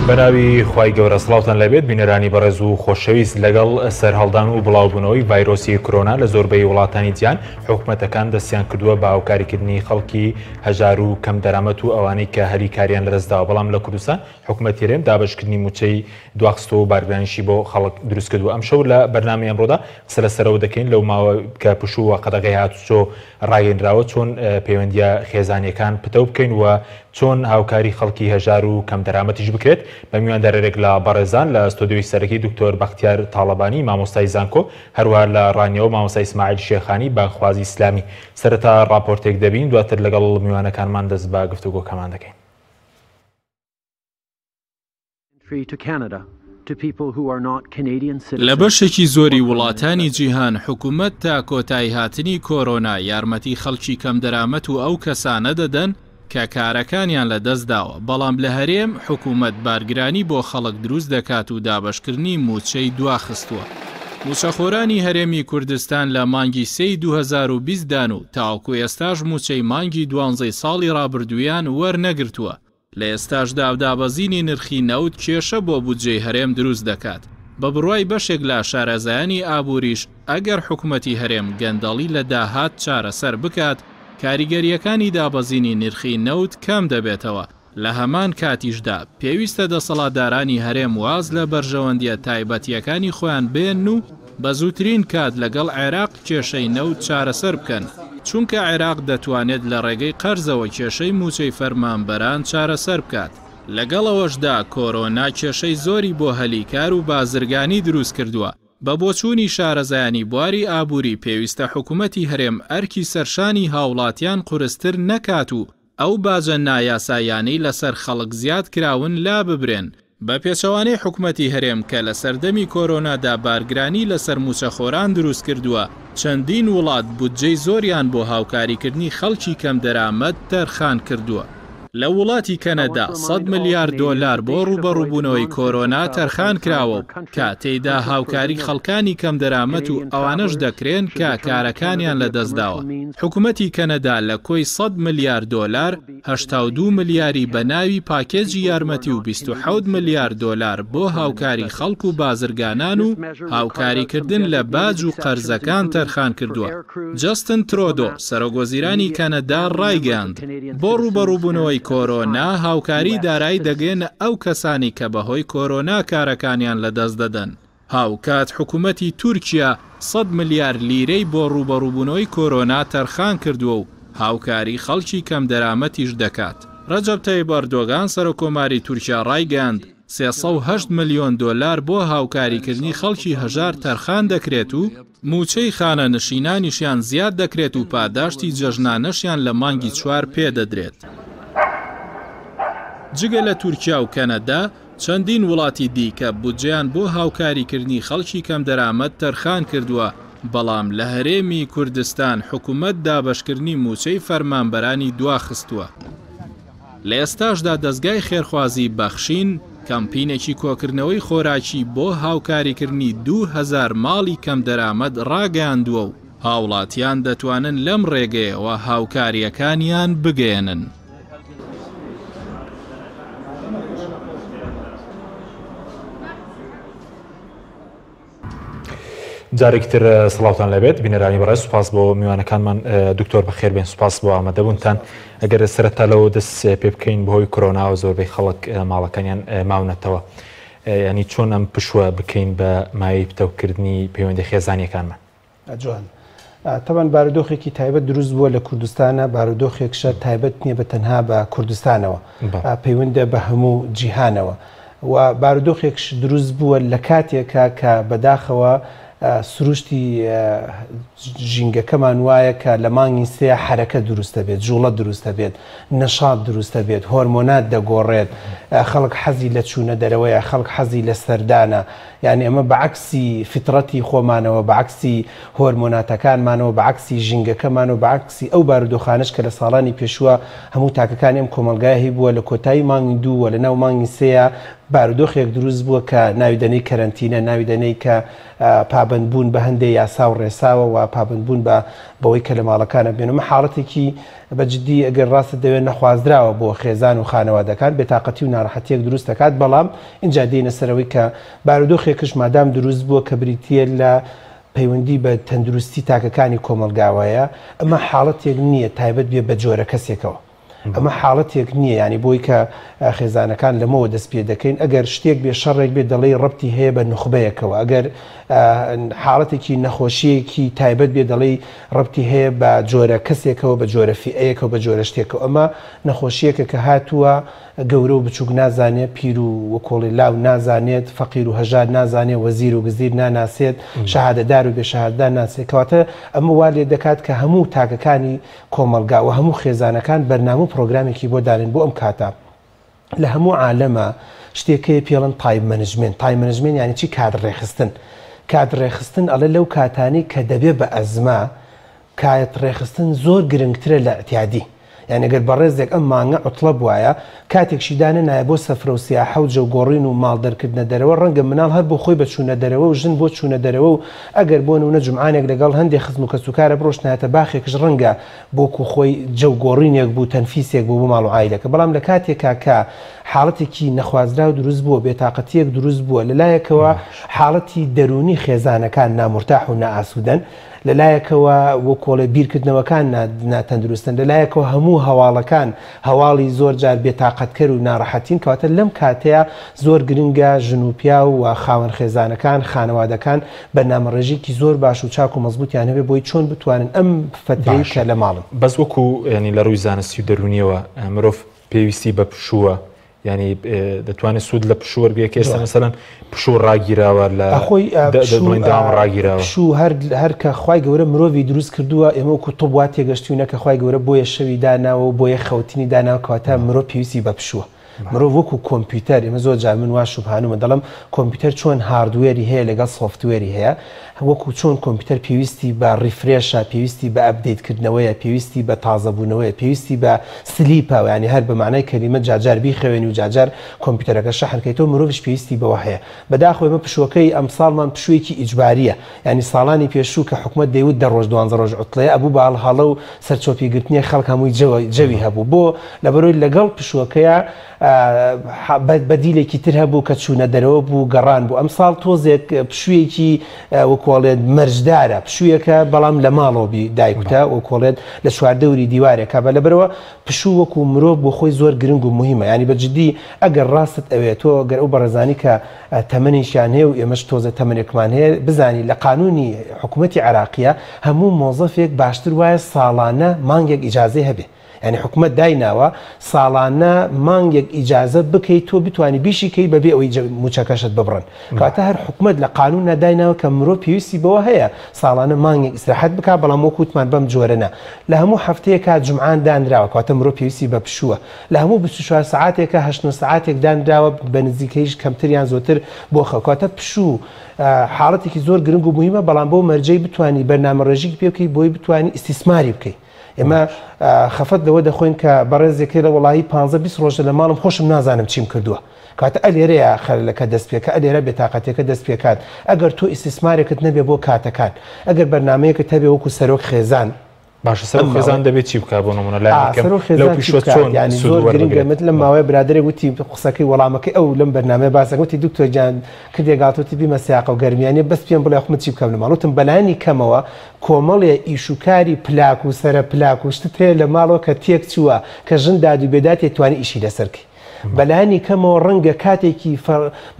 بەناوی خوای گەورە سڵاوتان لەبێت بینەرانی بەڕێز و خۆشەویست لەگەڵ سەرهەڵدان و بڵاوبوونەوەی ڤایرۆسی کۆرۆنا لە زۆربەی وڵاتانی جیهان حکوومەتەکان دەستیان کردووە بە هاوکاریکردنی خەڵکی هەژار و کەم دەرامەت و ئەوانەی کە هەریکاریان لەدەستداوە بەڵام لە کوردستان حکوومەتی هەرێم دابەشکردنی موچەی دواخستەوە و بارگرانیشی بۆ خەڵک دروست کردووە. ئەم شەو لە بەرنامەی ئەمڕۆدا قسە لەسەرەوە دەکەین لەو ماوە کە پشوو و قەدەغەی هاتوچۆ ڕاگەیەنراوە چۆن پەیوەندیە خێزانیەکان پتە بکەین و چۆن هاوکاری خەڵکی هەژار و کەم دەرامەتیش بکرێت. بە میواندارێک لە بەڕێزان لە ستۆدیۆی سەرەکی دکتۆر بەختیار تاڵەبانی مامۆستای زانکۆ هەروەها لە ڕانیەوە مامۆستای ئیسماعیل شێخانی بانخوازی ئیسلامی. سەرەتا ڕاپۆرتێک دەبین دواتر لەگەڵ میوانەکانمان دەست بە گفتوگۆکەمان دەکەین. لە بەشێکی زۆری وڵاتانی جیهان حکوومەت تا کۆتایی هاتنی کۆرۆنا یارمەتی خەڵکی کەم دەرامەت و ئەو کەسانە دەدەن کە کارەکانیان لە دەستداوە، بەڵام لە هەرێم حکوومەت بارگرانی بۆ خەڵک دروست دەکات و دابەشکردنی موچەی دواخستووە. موچەخۆرانی هەرێمی کوردستان لە مانگی 2020 دان و تاوەکو ئێستاش موچەی مانگی 12 ساڵی ڕابردوویان وەرنەگرتووە. لە ئێستاشدا دابەزینی نرخی نەوت کێشە بۆ بودجەی هەرێم دروست دەکات. بە بڕوای بەشێک لە شارەزایانی ئابووریش ئەگەر حکوومەتی هەرێم گەندەڵی لە داهات چارەسەر بکات، کاریگەریەکانی دابەزینی نرخی نەوت کەم دەبێتەوە. لە هەمان کاتیشدا پێویستە دەسەڵاتدارانی هەرێم واز لە بەرژەوەندیە تایبەتیەکانی خۆیان بێن و بە زووترین کات لەگەڵ عێراق کێشەی نەوت چارەسەر بکەن، چونکە عێراق دەتوانێت لە ڕێگەی قەرزەوە کێشەی موچەی فەرمانبەران چارەسەر بکات. لەگەڵەوەشدا کۆرۆنا کێشەی زۆری بۆ هەلیکار و بازرگانی دروست کردووە. بە بۆچوونی شارەزایانی بواری ئابووری پێویستە حکوومەتی هەرێم ئەرکی سەرشانی هاوڵاتیان قورستر نەکات و ئەو باجە نایاسایانەی لەسەر خەڵک زیاد کراون لا ببرێن. بە پێچەوانەی حکوومەتی هەرێم کە لە سەردەمی کۆرۆنادا بارگرانی لەسەر موچەخۆران دروست کردووە، چەندین وڵات بودجەی زۆریان بۆ هاوکاریکردنی خەڵکی کەم دەرامەت تەرخان کردووە. لە وڵاتی کەنەدا 100 میلیارد دۆلار بۆ ڕوبەڕووبوونەوەی کۆرۆنا تەرخان کراوە و کە تێیدا هاوکاری خەڵکانی کەم دەرامەت و ئەوانەش دەکرێن کە کارەکانیان لەدەستداوە. حکوومەتی کەنەدا لە کۆی 100 میلیارد دۆلار 82 میلیاری بە ناوی پاکێجی یارمەتی و 27 میلیارد دۆلار بۆ هاوکاری خەڵک و بازرگانان و هاوکاریکردن لە باج و قەرزەکان تەرخان کردووە. جەستن ترۆدۆ سەرۆکوەزیرانی کەنەدا ڕایگەاند بۆ ڕوبەڕووبوونەوەی کۆرۆنا هاوکاری دارایی دەگەێنە ئەو کەسانی کە بەهۆی کۆرۆنا کارەکانیان لەدەست دەدەن. هاوکات حکوومەتی تورکیا 100 میلیارد لیرەی بۆ ڕوبەڕووبوونەوەی کۆرۆنا تەرخان کردووە و هاوکاری خەڵکی کەم دەرامەتیش دەکات. ڕەجەب تایب ئەردۆغان سەرۆکۆماری تورکیا ڕایگەاند 308 میلیۆن دۆلار بۆ هاوکاریکردنی خەڵکی هەژار تەرخان دەکرێت و موچەی خانە نشینانیشیان زیاد دەکرێت و پاداشتی جەژنانەشیان لە مانگی 4 پێدەدرێت. جگە لە تورکیا و کەنەدا چەندین وڵاتی دیکە بودجیان بۆ هاوکاریکردنی خەڵکی کەم دەرامەت تەرخان کردووە، بەڵام لە هەرێمی کوردستان حکوومەت دابەشکردنی موچەی فەرمانبەرانی دواخستووە. لە ئێستاشدا دەستگای خێرخوازی بەخشین کەمپینێکی کۆکردنەوەی خۆراکی بۆ هاوکاریکردنی 2000 ماڵی کەم دەرامەت ڕاگەیاندووە و هاوڵاتیان دەتوانن لەم ڕێگەیەوە هاوکاریەکانیان بگەێنن. جارێکتر سڵاوتان لەبێت بینەرانی بەڕێز، سوپاس بۆ میوانەکانمان. دکتۆر بەخێربێن، سوپاس بۆ ئامادەبوونتان. ئەگەر سەرەتا لەوە دەست پێ بکەین بەهۆی کۆرۆناوە زۆربەی خەڵک ماڵەکانیان ماونەتەوە، ینی چۆن ئەم پشووە بکەین بە مای پتەوکردنی پەیوەندی خێزانیەکانمان؟ جوان تەبەن بارودۆخێکی تایبەت دروست بووە لە کوردستانە، بارودۆخێکشە تایبەت نییە بە تەنها بە کوردستانەوە، پەیوەندە بە هەموو جیهانەوە و بارودۆخێکش دروست بووە لە کاتێکە کە بەداخەوە سروشتی ژینگەکەمان وایە کە لە مانگی سێ حرەکە دروستە بێت، جوڵە دروستە بێت، نەشاط دروستە بێت، هۆرمۆنات دەگۆڕێت، خەڵک حەزی لە چوونە دەرەوەیە، خەڵک حەزی لە سەردانە. یعنی ئەمە بەعکسی فیترەتی خۆمانەوە، بەعکسی هۆرمۆناتەکانمانەوە، بەعکسی ژینگەکەمانەوە، بەعکسی ئەو بارودۆخانش کە لە ساڵانی پێشووە هەموو تاکەکانی ئەم کۆمەلگای بووە. لە کۆتایی مانگی 2 و لە ناو مانگی 3 بارودۆخێک دروست بووە کە ناویدەنەی کەرەنتینە، ناویدەنەی کە پابندبوون بە هەندێک یاسا و ڕێساوە و پابندبوون بەوەی کە لە ماڵەکانە بێنمە حاڵەتێکی بەجددی ئەگەر ڕاستە دەوێت نەخوازراوە بۆ خێزان و خانەوادەکان بێتاقەتی و ناڕەحەتیەک دروست دەکات بەڵام اینجا دێنە سەرەوەی کە بارودۆخێکش مادام دروست بووە کە بریتە لە پەیوەندی بە تەندروستی تاکەکانی کۆمەلگاوایە ئەمە حاڵەتێک نییە تایبەت بێ بە جۆرە کەسێکەوە ئەمە حاڵەتێک نییە ینی بۆی کە خێزانەکان لەمەوە دەست پێ دەکەین ئەگەر شتێک بێ شەڕێک بێ دەڵێ ڕەبتی هەیە بە نوخبەیەکەوە ئەگەر حاڵەتێکی نەخۆشیەکی تایبەت بێ دەڵێ ڕەبتی هەیە بە جۆرە کەسێکەوە بە جۆرە فیئەیەکەوە بە جۆرە شتێکەوە ئەمە نەخۆشیەکە کە هاتووە گەورە و بچووک نازانێت پیر و وەکۆڵی لاو نازانێت فەقیر و هەژار نازانێت وەزیر و گزیر ناناسێت شەهادەدار و بێشەهادەدار ناسێت کەواتە ئەمە وا لێ دەکات کە هەموو تاکەکانی کۆمەلگا و هەموو خێزانەکان بەرنامە و پرۆگرامێکی بۆ دانێن بۆ ئەم کاتە لە هەموو عالەمە شتێکەیە پێڵن تایم مەنجمنت تایم مەنجمنت یعنی چی کاتڕێخستن کاتڕێخستن ئەڵە لەو کاتانی کە دەبێ بە ئەزما کاتڕێخستن زۆر گرنگترە لە ئەتیادی یعنی ئەگەر بەڕێزێک ئەم مانگە عوتڵە بواە کاتێکشی دانە نایە بۆ سەفرە و سیاحە و جەوگۆڕین و ماڵ دەرکردنە دەرەوە ڕەنگە مناڵ هەر بۆ خۆی بە چوونە دەرەوە و ژن بۆ چوونە دەرەوە و ئەگەر بۆ نمونە جمعانێک لەگەڵ هەندێک خزم و کەسوکارە بڕۆشتنایەتە باخێکش ڕەنگە بۆکو خۆی جەوگۆڕینێک بوو تەنفیسێک بوو بۆ ماڵ و عایلەکە بەڵام لە کاتێکا کە حاڵەتێکی نەخوازرا و دروست بووە بێتاقەتیەک دروست بووە لەلایەکەوە حاڵەتی دەرونی خێزانەکان نامرتاح و نائاسودەن لەلایەکەوە وە کۆڵە بیرکردنەوەکان ناتەندروستن لەلایەکەوە هەموو هەواڵەکان هەواڵی زۆر جار بێتاقەتکەر و ناڕەحەتین کەواتە لەم کاتەیە زۆر گرنگە ژنوپیا و خاوەن خێزانەکان خانەوادەکان بەرنامەڕێژێکی زۆر باش و چاک و مەزبوطیان هەبێ بۆی چۆن بتوانن ئەم فترەی کە لە ماڵن بەس وەکو ینی لە ڕووی زانستی و دەرونیەوە مرۆڤ پێویستی بە پشووە ینی دەتوانێت سوود لە پشووەرگێک ئێستا مەسەلەن پشوو ڕاگیراوە لە دام ڕاگیراوە پشوو هەر کە خوای گەورە مرۆڤی دروست کردووە ئێمە وەکو تۆ وا تێگەشتوونە کە خوای گەورە بۆیە شەوی داناوە و بۆیە خەوتنی داناوە کەواتە مرۆڤ پێویستی بە پشووە مرۆڤ وەکو کۆمپیوتەر ئێمە زۆر جار من وا شوبهانومە دەڵم کۆمپیوتەر چۆن هاردوێری هەیە لەگەڵ سۆفتوێری هەیە وەکو چۆن کۆمپیوتەر پێویستی بە ڕیفرێشە پێویستی بە ئەپدەیتکردنەوەیە پێویستی بە تازەبوونەوەیە پێویستی بە سلیپە ینی هەر بە معنای کەلیمە جاجار بیخەوێنی و جاجار کۆمپیوتەرەکە شەحنکەیتەوە مرۆڤش پێویستی بەوە هەیە بەداخۆ ئێمە پشوەکەی ئەم ساڵمان پشوویەکی ئیجباریە ینی ساڵانی پێشوو کە حکومەت دەیوت 10 ڕۆژ 12 ڕۆژ عوتڵەیە ئەبوو بە هەڵە و سەرچۆپیگرتنی خەڵک هەمووی جەوی هەبوو بۆ لەبەرەوەی لەگەڵ پشوەکەیە بەدیلێکی تر هەبوو کە چوونە دەرەوە بوو گەڕان بوو ئەم ساڵ تۆزێک پشوویەکی وەکۆڵێت مەرجدارە پشوویەکە بەڵام لە ماڵەوە دایکوتە وەکۆڵێت لە چواردەوری دیوارێکە بە لەبەرەوە پشوو وەکو مرۆڤ بۆ خۆی زۆر گرنگ و مهمە ینی بەجددی ئەگەر ڕاستت ئەوێت تۆ گەر ئەو بەڕێزانی کە تەمەنیشیان هەیە و ئێمەش تۆزە تەمەنێکمان هەیە بزانی لە قانونی حکوومەتی عێراقیە هەموو مۆزەفێک باشتر وایە ساڵانە مانگێک ئیجازەی هەبێ ینی حکومەت دایناوە ساڵانە مانگێک ئیجازە بکەیت تۆ بتوانانی بیشیکەی بەبێ ئەوەی موچەکەشت ببڕن کاتە هەر حکومەت لە قانون نەدایناوە کە مرۆڤ پێویستی بەوە هەیە ساڵانە مانگێک ئیسراحەت بکات بەڵام وەکوتمان بەم جۆرەنە لە هەموو هەفتەیەکە جمعان دانراوە کاتە مرۆڤ پێویستی بە پشووە لە هەموو 24 ساعاتێکە 8 ساعاتێک دانراوە بە نزیکەیش کەمتریان زۆرتر بۆ خەکاتە پشوو حاڵەتێکی زۆر گرنگ و مهمە بەڵام بۆ مەرجەی بتوانانی بەرنامەڕێژێک پێ بکەی بۆی بتوانانی ئیستیسماری بکەیت ئێمە خەفەت لەوە دەخۆین کە بەڕێزێکی لە وڵایی 15-20 ڕۆژە لە ماڵم خۆشم نازانم چیم کردووە کاتە ئەلێرەیە خەلەکە دەستپێکە ئەلێرە بێتاقەتێکە دەستپێکات ئەگەر تۆ ئیستیسمارێکت نەبێ بۆ کاتەکان ئەگەر بەرنامەیەکت هەبێ وەکو سەرۆک خێزان باشە سەر خێزان دەبێت چی بکات بۆ نمونە لەو پیشوە چۆن زۆر گرنگە لەم ماوەیە برادێک وتی قسەکەی وەڵامەکەی ئەو لەم بەرنامەیە باسەکەوتی دکتۆر جان کردێگاتوتی بیمە سیاقە و گەرمیانێ بەس پێم بڵێ حکومەت چی بکەم لە ماڵوتم بەلایانی کەمەوە کۆمەڵێ ئیشوکاری پلاک و سەرە پلاک و شتت هەیە لە ماڵەوە کە تێک چووە کە ژن داد و بێدات توانی ئیشی لەسەرکەی بەلایانی کەمەوە ڕەنگە کاتێکی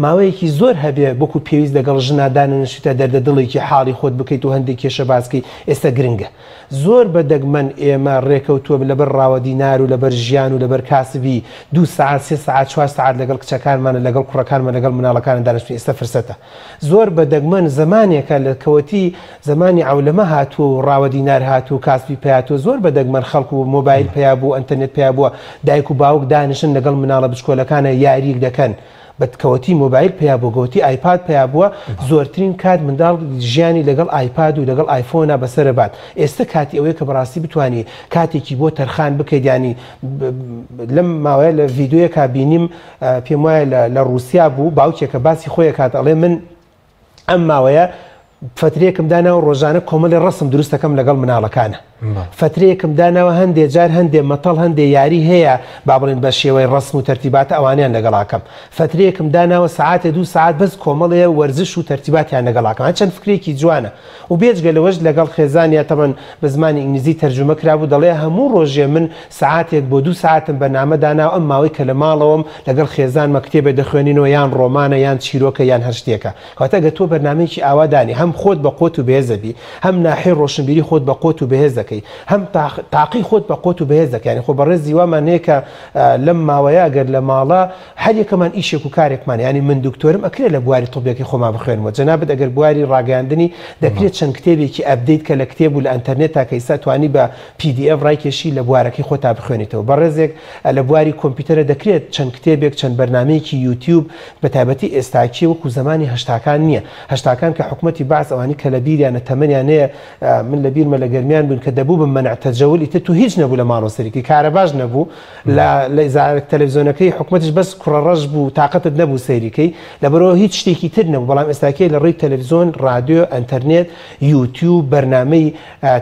ماوەیەکی زۆر هەبێ بۆکو پێویست لەگەڵ ژنادانە نشتە دەردە دڵێکی حاڵی خۆت بکەیت و هەندێک کێشە باسکەی ئێستا گرنگە زۆر بەدەگمەن ئێمە ڕێکەوتووە لەبەر ڕاوە دینار و لەبەر ژیان و لەبەر کاسبی 2 ساعت 3 ساعت 4 ساعت لەگەڵ کچەکانمانە لەگەڵ کوڕەکانمە لەگەڵ مناڵەکانە دانیشتین ئێستا فرسەتە زۆر بەدەگمەن زمانێکە لە کەوەتی زمانی عەولەمە هاتووە و ڕاوە دینار هاتووە کاسبی پێهاتووە زۆر بەدەگمەن خەڵک و مۆبایل پێیا بوو ئەنتەرنێت پێیا بووە دایک و باوک دانیشن لەگەڵ مناڵە بچکۆلەکانە یاریک دەکەن بەکەوەتی مۆبایل پێیا بوو گەوتی ئایپاد پێیا بووە زۆرترین کات منداڵ ژیانی لەگەڵ ئایپاد و لەگەڵ ئایفۆنا بەسەرە بات ئێستا کاتی ئەوەیە کە بەڕاستی بتوانانی کاتێکی بۆ تەرخان بکەیت ینی لەم ماوەیە لە ڤیددیۆیەکە بینیم پێم وایە لە ڕووسیا بوو باوکێکە باسی خۆیە کات ئەڵێ من ئەم ماوەیە فترەیەکم داناوە ڕۆژانە کۆمەڵی ڕسم دروستەکەم لەگەڵ مناڵەکانە فترەیەکم داناوە هەندێک جار هەندێک مەتەڵ هەندێک یاری هەیە با بڵێن بە شێوەی ڕسم و تەرتیباتە ئەوانیان لەگەڵاکەم فترەیەکم داناوە ساعاتێ 2 ساعت بەس کۆمەڵەیە وەرزش و تەرتیباتیان لەگەڵاکەم چەند فکرێکی جوانە و بێجگە لەوەش لەگەڵ خێزانیا تەمەن بە زمانی ئینگلیزی تەرجمە کرابوو دەڵێ هەموو ڕۆژێ من ساعاتێک بۆ 2 ساعتم بەنامە داناوە ئەم ماوەی کە لە ماڵەوەم لەگەڵ خێزان مەکتێبێ دەخوێنینەوە یان ڕۆمانە یان چیرۆکە یان هەر شتێکە کاتە گە تۆ بەرنامەیەکی ئاوادانی هەم خۆت بە قوت و بەهێزەبی هەم ناحێ ڕۆشنبیری خۆت بە قوت و بەهێز دەکەی هەم تاقی خۆت بە قوت و بەهێز دەکەی یعنی خۆ بەڕێزی وامان هەیە کە لەم ماوەیە ئەگەر لە ماڵە هەر یەکەمان ئیشێک و کارێکمان ینی من دکتۆرم ئەکرێت لە بواری تۆبیەکەی خۆما بخوێنمەوە جەنابەت ئەگەر بواری ڕاگەاندنی دەکرێت چەند کتێبێکی ئەپدەیت کە لە کتێب و لە ئەنتەرنێت تا کەیسا توانی بە PDF ڕایکێشی لە بوارەکەی خۆتا بخوێنیتەوە بەڕێزێک لە بواری کۆمپیوتەرە دەکرێت چەند کتێبێک چەند بەرنامەیەکی یوتیوب بە تایبەتی ئێستاکی وەکو زمانی هەشتاکان نییە هەشتاکان کە حکومەتی باس ئەوانی کە لە بیریانە تەمەنیان هەیە من لە بیرمە لە گەرمیان بوون کە دەبوو بم منع تەجەول ئیتر تو هیچ نەبوو لە ماڵۆسەرێکی کارە باش نەبوو لە ئیزارە تەلەڤیزیۆنەکەی حکومەتیش بەس کوڕەڕەش بوو تااقەتت نەبوو سەیریکەی لەبەرەوە هیچ شتێکی تر نەبوو بەڵام ئێستاکەی لە ڕێی تەلەڤیزیۆن رادیۆ ئەنتەرنێت یوتیوب بەرنامەی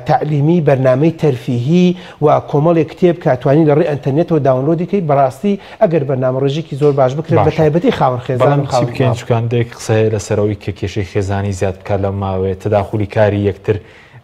تعلیمی بەرنامەی تەرفیهی و کۆمەڵێک کتێب کاتوانی لە ڕێی ئەنتەرنێتەوە داونلۆدیکەی بەڕاستی ئەگەر بەرنامە ڕێژێکی زۆر باش بکرێت بە تایبەتی خاوەن خێزان بکەن قسەیە لەسەرەوەی کە کێشەی خێزانی زیاد بکە لە ماوەیە تداخلی کاری یەکتر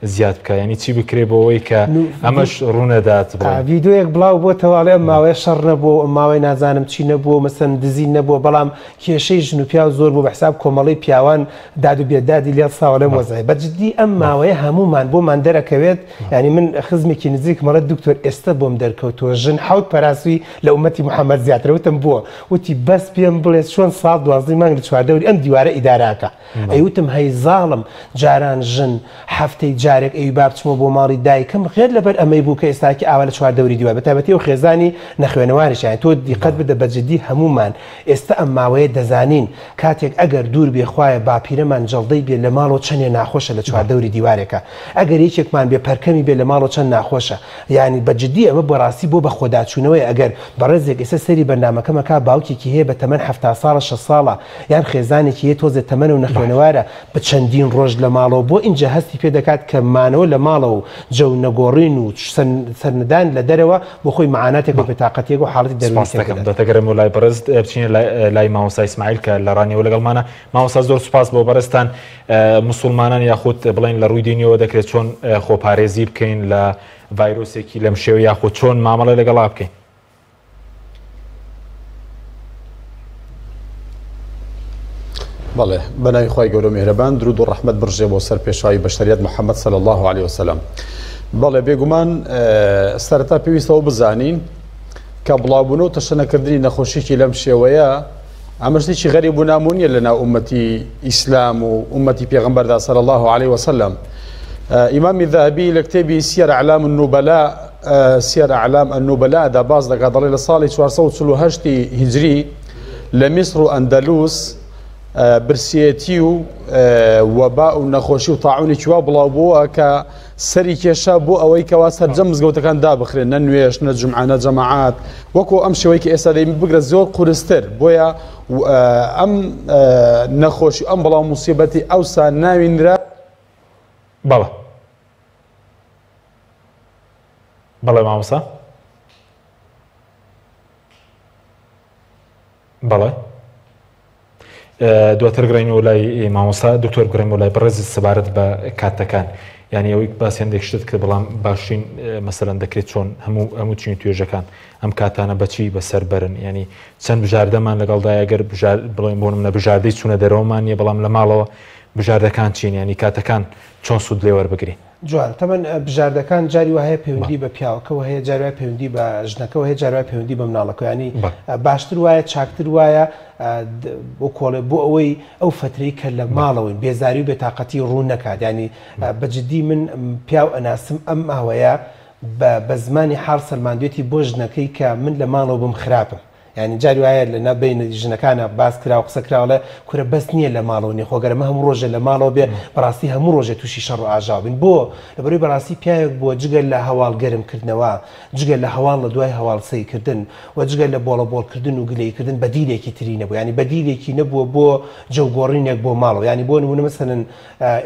زیاد بکە ینی چی بکرێ بەوەی کە ئەمەش ڕوونەدات ڤیددیۆیەک بڵاو بۆتەواڵێ ئەم ماوەیە شەڕ نەبوو ئەم ماوەی نازانم چی نەبوو مەسەن دزی نەبووە بەڵام کێشەی ژن و پیا زۆر بوو بە حساب کۆمەڵی پیاوان داد و بێدادی لێ ساوە لەم وەزای بەجددی ئەم ماوەیە هەمومان بۆمان دەرەکەوێت ینی من خزمێکی نزیک مەڵە دکتۆر ئێستا بۆم دەرکەوتەوە ژن حوت پەراسووی لە ئومەتی محەممەد زیاترەوتم بووە وتی بەس پێم بڵێت چۆن ساڵ 12 مانگ لە چواردەوری ئەم دیوارە ئیداراکە ئەیوتم هەی زاڵم جاران ژن هەفتەی جارێک ئەوی بابچمە بۆ ماڵی دایکم غێر لەبەر ئەمەی بوو کە ئێستاکی ئاوا لە چواردەوری دیوار بەتابەتی و خێزانی نەخوێنەوارشیان تۆ دیقەت بدە بەجددی هەمومان ئێستا ئەم ماوەیە دەزانین کاتێک ئەگەر دوور بێخوایە باپیرەمان جەڵدەی بێ لە ماڵەوە چەندێ ناخۆشە لە چواردەوری دیوارێکە ئەگەر یەکێکمان بێ پەرکەمی بێ لە ماڵەوە چەند ناخۆشە یعنی بەجددی ئەمە بەڕاستی بۆ بە خۆداچوونەوەی ئەگەر بەڕێزێک ئێستا سەری بەرنامەکەمەکە باوکێکی هەیە بە تەمەن 70 ساڵە 6 ساڵە یان خێزانێکی هەیە تۆزێ تەمەنە و نەخوێنەوارە بە چەندین ڕۆژ لە ماڵەوە بۆ اینجا هەستی پێ دەکات کە مانەوە لە ماڵەوە جو نەگۆڕین و سەرنەدان لە دەرەوە بۆ خۆی معاناتێک و بێتاقەتێک و حاڵەتی دەرونەکەم لای بەڕێز بچینە لای مامۆستا ئیسماعیل کە لە ڕانیەوە لەگەڵمانە مامۆستا زۆر سوپاس بۆ بەڕێستان موسڵمانان یاخود بڵین لە ڕووی دینیەوە دەکرێت چۆن خۆپارێزی بکەین لە ڤایرۆسێکی لەم شێوە یاخود چۆن مامەڵە لەگەڵا بکەین بەڵێ بەناوی خی گەورە میهرەبان درود و ڕەحمەت بڕژێ بۆ سەر پێشاوی بەشەریەت محەممەد صلی الله عليه وسلم بەڵێ بێگومان سەرەتا پێویستەوە بزانین کە بڵاوبوون و تەشەنەکردنی نەخۆشیی لەم شێوەیە ئەمە شتێکی غەریب و نامونیە لەناو ئومەتی ئیسلام و ئومەتی پێغەمبەردا صلی الله عليه وسلم ئیمامی ذەهەبی لە کتێبی سیر ئەعلام النوبەلا دا باز دەکات دەڵێ لە ساڵی 448 هیجری لە میسر و ئەندەلوس برسیەتی و وەبا و نەخۆشی و تاعونێکی وا بڵاو بووە کە سەری کێشە بۆ ئەوەی کەوا سەرجەم مزگەوتەکان دابخرێن نە نوێش نە جمعانە جەماعات وەکو ئەم شێوەیەکی ئێستا دەیمی بگرە زۆر قورستر بۆیە ئەم نەخۆشی ئەم بەڵاو موسیبەتی ئەوسا ناوینرا بەڵێ مامۆستا بەڵێ دواتر گرینەوە لای مامۆستا دکتۆر گرینەوە لای بەڕێز سەبارەت بە کاتەکان یعنی ئەوەی باسییان دەکشت کە بەڵام باشین مەسەلەن دەکرێت چۆن هەموو چین توێژەکان ئەم کاتانە بەچی بەسەر بەرن ینی چەند بژاردەمان لەگەڵدای ئەگەر بڵێن بۆ نمونە بژاردەی چوونە دەرەوەمان نیە بەڵام لە ماڵەوە بژاردەکان چین ینی کاتەکان چۆن سوود لێ وەربگرین جوان تەمەن بژاردەکان جاری وهەیە پەیوەندی بە پیاوەکەەوە هەیە جاروای پەیوەندی بە ژنەکەەوە هەیە جاروای پەیوەندی بە مناڵەکە ینی باشتر وایە چاکتر وایە بۆ کۆڵێ بۆ ئەوەی ئەو فترەی کە لە ماڵەوەین بێزاری و بێتاقەتی ڕوون نەکات ینی بەجددی من پیاو ئەناسم ئەم ماوەیە بە زمانی حاڵ سەلماندوێتی بۆ ژنەکەی کە من لە ماڵەوە بم خراپم ینی جاری وایە لە نەبین ژنەکانە باس کرا و قسە کراوەڵێ کورە بەس نییە لە ماڵەوە نیە خۆگەرمە هەموو ڕۆژە لە ماڵەوە بێ بەڕاستی هەموو ڕۆژێ تووشی شەڕ و ئاژاو بین بۆ لەبەروی بەڕاستی پیاوێک بۆ جگەل لە هەواڵ گەرمکردنەوە جگەل لە هەواڵ لە دوای هەواڵ سەیکردن و جگەل لە بۆڵەبۆڵکردن و گلەیکردن بەدیلێکی تری نەبوو ینی بەدیلێکی نەبووە بۆ جەوگۆڕینێک بۆ ماڵەوە ینی بۆ نمونە مەسەلەن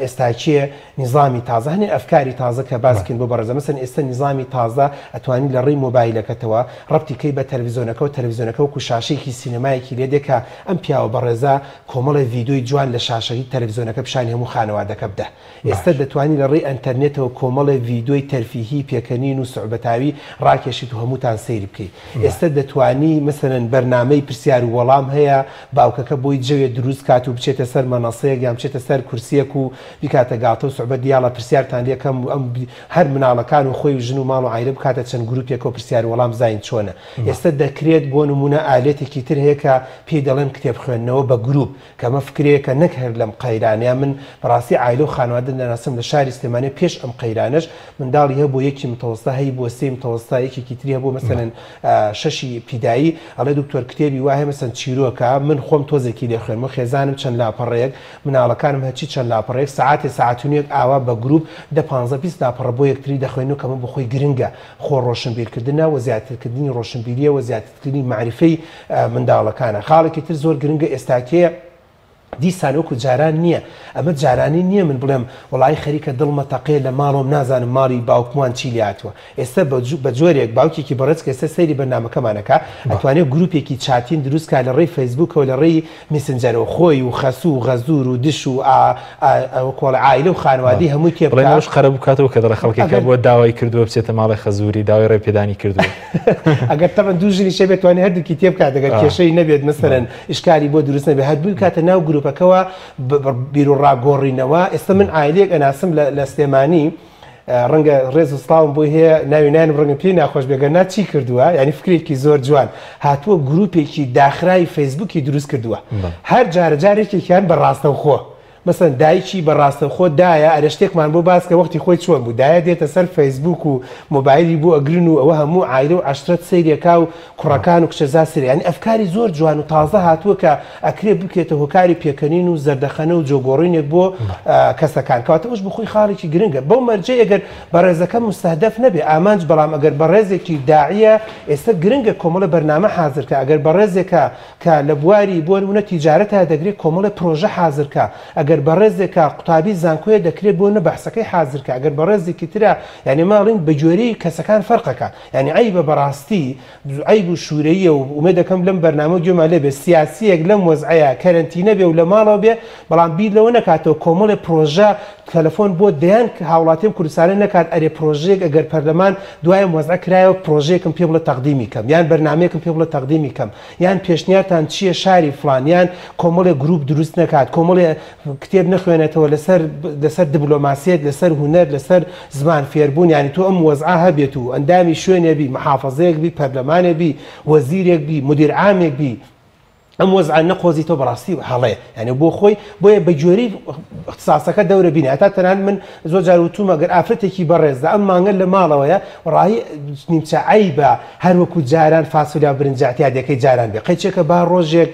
ئێستاکیە نیظامی تازە هەنێ ئەفکاری تازە کە باسکن بۆ بەڕێزە مەسەن ئێستا نیظامی تازە ئەتوانی لە ڕێی مۆبایلەکەتەوە ڕەبتی کەی بە تەلەڤیزۆنەکە و تەلەڤیزۆنەکە وەکو شاشەیەکی سینەمایەکی لێ دێکە ئەم پیاوە بەڕێزە کۆمەڵی ڤیدۆی جوان لە شاشەی تەلەڤیزۆنەکە پیشانی هەموو خانەوادەکە بدە ئێستا دەتوانی لە ڕێی ئەنتەرنێتەوە کۆمەڵی ڤیدۆی تەرفیهی پێکەنین و سوعبەتاوی ڕاکێشیت و هەمووتان سەیری بکەیت ئێستا دەتوانی مەسەلەن بەرنامەی پرسیار و وەڵام هەیە باوکەکە بۆی جەوێ دروست کات و بچێتە سەر مەنەسەیەک یان بچێتە سەر کورسیەک و بیکاتە گاتە و سوعبەت دیاڵە پرسیارتان لێکەم ئەم هەر مناڵەکان و خۆی و ژن و ماڵ و عایلە بکاتە چەند گروپێک و پرسیار وەڵام زاین چۆنە ئێستا دەکرێت بۆ نمونە ئالێتێکی تر هەیە کە پێی دەڵێن کتێب خوێندنەوە بە گروپ کەمە فکرەیەکە نەک هەر لەم قەیرانەیە من بەڕاستی عایلە و خانوادە دەناسم لە شاری سلێمانێ پێش ئەم قەیرانەش منداڵی هەیە بۆ یەکی متەوەستا هەی بۆ سێ متەوەستا یەکێکی تری هەبوو مەسەلەن شەشی پیدایی ئەڵێ دکتۆر کتێبی وایە مەسەن چیرۆکە من خۆم تۆزێکی لێ خوێنمەوە خێزانم چەند لاپەڕەیەک مناڵەکانم هەچی چەند لاپەڕەیەک ساعتونیەک ئاوا بە گروپ دە 15-20 لاپەڕە بۆ یەکتری دەخوێن و کەمە بە خۆی گرنگە خۆ ڕۆشنبیرکردنە و زیاترکردنی ڕۆشنبیریە و زیاترکردنی معریفەی منداڵەکانە خاڵێکی تر زۆر گرنگە ئێستاکەیە دیسان وەکو جاران نییە ئەمە جارانی نییە من بڵێم وڵی خەریکە دڵمە تەقێ لە ماڵۆم نازانم ماڵی باوکمان چی لاتوە ئێستا بە جۆرێک باوکێکی بەڕێز کە ئێستا سەیری بەرنامەکەمانەکە ئەتوانێت گروپێکی چاتین دروستکە لە ڕێی فەیسبوکەوە لە ڕێی میسنجەرەوە خۆی و خەسوو و غەزور و دش و کۆڵ عایلە و خانوادی هەمووی تێ بڵێنەوەش خەرە بکاتەوە کە دەڵێ خەڵکێکە بۆ داوای کردووە بچێتە ماڵی خەزوری داوای ڕێپێدانی کردووە ئەگەر تەمەەن دوو ژنی شێ بێتوانێت هەردووکی تێ بکات دەگەر کێشەی نەبێت مەسەرەن ئشکاری بۆ دروست نەبێت هەردوو کاتە ناو گروپەکەەوە بیرڕاگۆڕینەوە ئێستا من ئایلێک ئەناسم لە سلێمانی ڕەنگە ڕێز و سڵاوم بۆی هەیە ناوێنانم ڕەنگە پێی ناخۆش بێگەنا چی کردووە ینی فکرێکی زۆر جوان هاتووە گروپێکی داخرای فەیسبوکی دروست کردووە هەر جارە جارێکێکیان بەڕاستەوخۆ مثلا دایکی بەڕاستەخۆ دایە ئەرە شتێکمان بۆ باس کە وەختی خۆی چۆن بوو دایە دێتە سەر فەیسبوک و مۆبایلی بۆ ئەگرن و ئەوە هەموو عایلە و عەشرەت سەیرێکا و کوڕەکان و کچەزا سەیری ینی ئەفکاری زۆر جوان و تازە هاتووە کە ئەکرێ بکرێتە هۆکاری پێکەنین و زەردەخەنە و جۆگۆڕینێک بۆ کەسەکان کەواتە ئەوش بخۆی خاڵێکی گرنگە بەو مەرجە ئەگەر بەڕێزەکە مستهدەف نەبێ ئامانج بەڵام ئەگەر بەڕێزێکی داعیە ئێستا گرنگە کۆمەڵە بەرنامە حازرکە ئەگەر بەڕێزێکە کە لە بواری بۆ نمونە تیجارەتە دەگرێت کۆمەڵە پرۆژە حازرکە ئەگەر بەڕێزێکە قوتابی زانکۆیە دەکرێت بۆ نە بەحسەکەی حازرکە ئەگەر بەڕێزێکی ترە یعنی ماڵین بە جۆرەی کەسەکان فەرقەکە یعنی عیبە بەڕاستی عیب و شوورەیە و ئومێد دەکەم لەم بەرنامە گوێمان لێ بێ سیاسیەک لەم وەزعەیە کەرەنتینە بێ و لە ماڵەوە بێ بەڵام بیر لەوە نەکاتەوە کۆمەڵی پرۆژە تەلەفۆن بۆ دەیان هاوڵاتیان کوردستانی نەکات ئەرێ پرۆژەیەک ئەگەر پەرلەمان دوای وەزع کرایەوە پرۆژەیەکم پێ بڵێ تەقدیمی کەم یان بەرنامەیەکم پێ بڵێ تەقدیمی کەم یان پێشنیارتان چییە شاری فڵانیان کۆمەڵی گروپ دروست نەکات کۆمەڵی کتێب نەخوێنێتەوە لەسەر دیبلۆماسیەت لەسەر هونەر لەسەر زمان فێربوون ینی تۆ ئەم وەزعە هەبێت و ئەندامی شوێنێ بی محافەزەیەک بی پەرلەمانێ بی وەزیرێک بی مدیر عامێک بی ئەم وەزعە نەقۆزی تۆ بەڕاستی هەڵەیە یعنی بۆ خۆی بۆیە بە جۆری اختصاسەکە دەورە بینێ تا تەنان من زۆر جار وتومە گەر ئافرەتێکی بەڕێزدا ئەم مانگە لە ماڵەوەیە ڕاهی نیمچە عیبە هەر وەکو جاران فاسولیا برنجاتیا دەکەی جاران بێ قەیچێکە با ڕۆژێک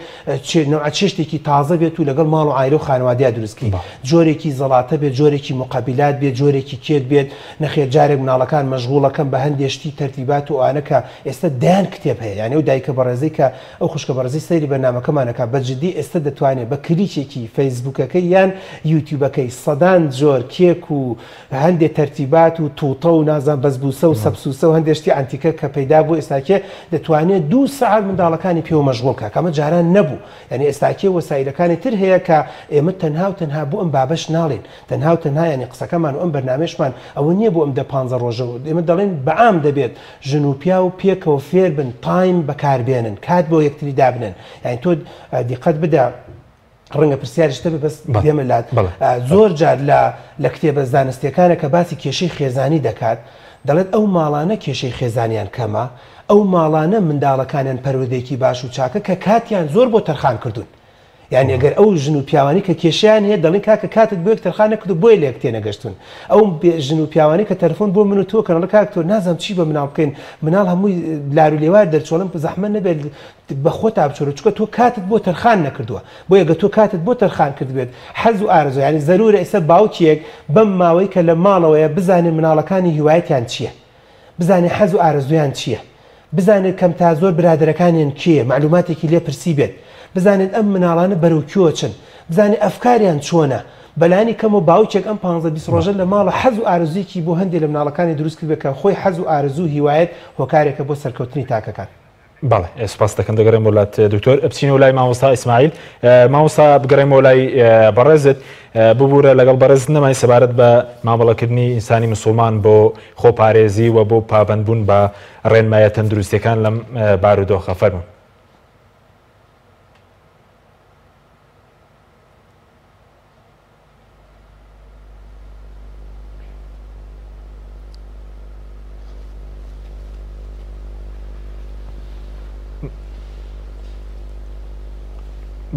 چێشتێکی تازە بێت و لەگەڵ ماڵ و عایلە و خانوادیا دروستکی جۆرێکی زەڵاتە بێت جۆرێکی مقابلات بێت جۆرێکی کێت بێت نەخێت جارێک مناڵەکان مەشغوڵەکەم بە هەندێشتی تەرتیبات و ئانەکە ئێستا دایان کتێب هەیە یعنی ئەو دایکە بەڕێزەی کە ئەو خوشکە بەڕێزی سەیری بەرنامەکەمانەکە بەجددی ئێستا دەتوانێت بە کلیچێکی فەیسبوکەکەی یان یوتیوبەکەی سەدان جۆر کێک و هەندێک تەرتیبات و تووتە و نازان بەسبوسە و سەبسوسە و هەندێشتی ئەنتیکە کە پەیدا بوو ئێستاکێ دەتوانێت 2 ساعت منداڵەکانی پێوە مەشغوڵکە کەمە جاران نەبوو یعنی ئێستاکێ وەسایلەکانی تر هەیە کە ئێمە تەنها و تەنها بۆ ئەم بابەش ناڵێن تەنها و تەنها ینی قسەکەمان و ئەم بەرنامێشمان ئەوە نییە بۆ ئەم 15 ڕۆژە ئێمە دەڵێن بەعام دەبێت ژن و پیا و پێکەوە فێر بن تایم بەکاربێنن کات بۆ یەکتری دابنن یعنی تۆ دیقەت بدە ڕەنگە پرسیارشتە بێ بەس دێمەلات زۆر جار لە کتێبە زانستیەکانە کە باسی کێشەی خێزانی دەکات دەڵێت ئەو ماڵانە کێشەی خێزانیان کەمە ئەو ماڵانە منداڵەکانیان پەروەردەیەکی باش و چاکە کە کاتیان زۆر بۆ تەرخان کردوون یعنی ئەگەر ئەو ژن و پیاوانی کە کێشیان هەیە دەڵێن کاکە کاتت بۆ یەکتەرخان نەکرد و بۆی لە یەک تێنەگەشتون ئەو ژن و پیاوانی کە تەلەفۆن بۆ من و تۆ کەنەڵە کاک تۆ نازانم چی بە مناڵ بکەین مناڵ هەمووی لار و لێوار دەرچۆڵم زەحمەت نەبێت بە خۆت بچۆرە چکە تۆ کاتت بۆ تەرخان نەکردووە بۆ یەگە تۆ کاتت بۆ تەرخان کرد بێت حەز و ئارزوو ینی زەرورە ئێستا باوکیەک بەم ماوەی کە لە ماڵەوەیە بزانێت مناڵەکانی هیوایەتیان چییە بزانێت حەز و ئارزویان چییە بزانێت کەم تا زۆر برادەرەکانیان کێ معلوماتێکی لێ پرسی بێت بزانێت ئەم مناڵانە بەرەو چن بزانێت ئەفکاریان چۆنە بەلانی کەم و باوکێک ئەم 15 ڕۆژە لە ماڵە حەز و ئارزویەکی بۆ هەندێک لە مناڵەکانی دروست کرد بکە خۆی حەز و ئارزوو هیوایەت هۆکارێکە بۆ سەرکەوتنی تاکەکان بەڵێ سپاس دەکەم دەگەڕێم وڵات دکتۆر بچینە لای مامۆستا ئیسماعیل مامۆستا بگەڕێمەوە لای بەڕێزت ببوورە لەگەڵ بەڕێز نەمای سەبارەت بە مامەڵەکردنی ئینسانی مسلمان بۆ خۆپارێزی و بۆ پابەندبوون بە ڕێنمایە تەندروستیەکان لەم بارودۆخە فەرموون.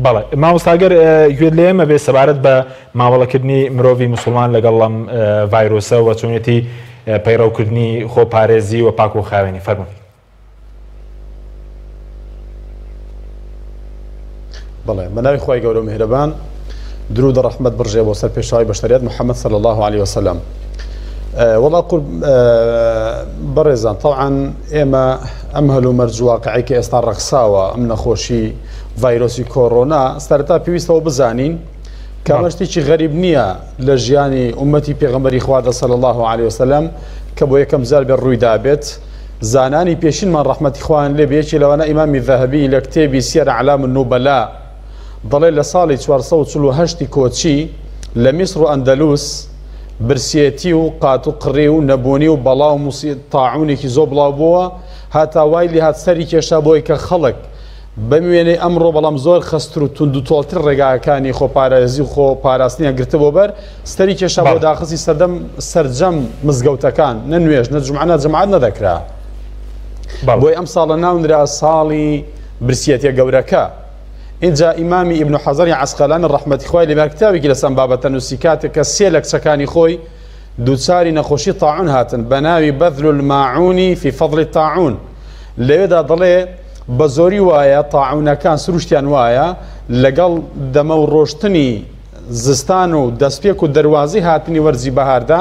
بەڵێ مامۆستاگەر گوێت لێ ئێمە بێ سەبارەت بە ماوەڵەکردنی مرۆڤی مسلمان لەگەڵ ئەم ڤایرۆسە و چۆنێتی پەیڕەوکردنی خۆپارێزی و پاک و خاوێنی فەرموون. بەڵێ بەناوی خۆی گەورە و میهرەبان درود و ڕەحمەت بڕژێ بۆ سەر پێشەوای بەشەریەت محەممەد صلی الله عليه وسلم. وڵا بەڕێزان طبعاً ئێمە ئەم هەلو مەرج واقعی کە ئێستا ڕەخساوە ئەم نەخۆشی ڤایرۆسی کۆڕۆنا سەرەتا پێویستەوە بزانین کە ئەمە شتێکی غەریب نییە لە ژیانی ئومەتی پێغەمبەری خوا صلی الله عليه وسلم کە بۆ یەکەم جار بێ ڕوویدا بێت زانانی پێشینمان ڕەحمەتی خوایان لێ بێ یەکێ لەوانە ئیمامی ذەهەبی لە کتێبی سیەر ئەعلام النوبەلا دەڵێ لە ساڵی 448 کۆچی لە میسر و ئەندەلوس برسێتی و قات و قڕێ و نەبوونی و بەڵاو تاعونێکی زۆر بڵاو بووە هاتا وای لێ هات سەری کێشا بۆی کە خەڵک بموێنەی ئەمڕۆ بەڵام زۆر خەستر و تونند و تۆڵتر ڕێگاکانی خۆپارێزی و خۆپاراستنیان گرتە بۆ بەر ستەری کێشا بۆ داخستی سەردەم سەرجەم مزگەوتەکان نەنوێژ نەجمعانە جەماعەت نەدەکرا بۆی ئەم ساڵە ناونرا ساڵی برسێتیە گەورەکە. اینجا ئیمامی ئیبن حەزەری عەسقەلانی ڕەحمەتی خوای لێبێ کتابێکی لەسەم بابەتە نووسی کاتێک کە سێ لە کچەکانی خۆی دووچاری نەخۆشی تاعون هاتن بە ناوی بەذل الماعونی فی فەضل التاعون لەوێدا دەڵێ بە زۆری وایە تاعونەکان سروشتیان وایە لەگەڵ دەمە و ڕۆشتنی زستان و دەستپێک و دەواازی هاتنی وەرزی بەهاردا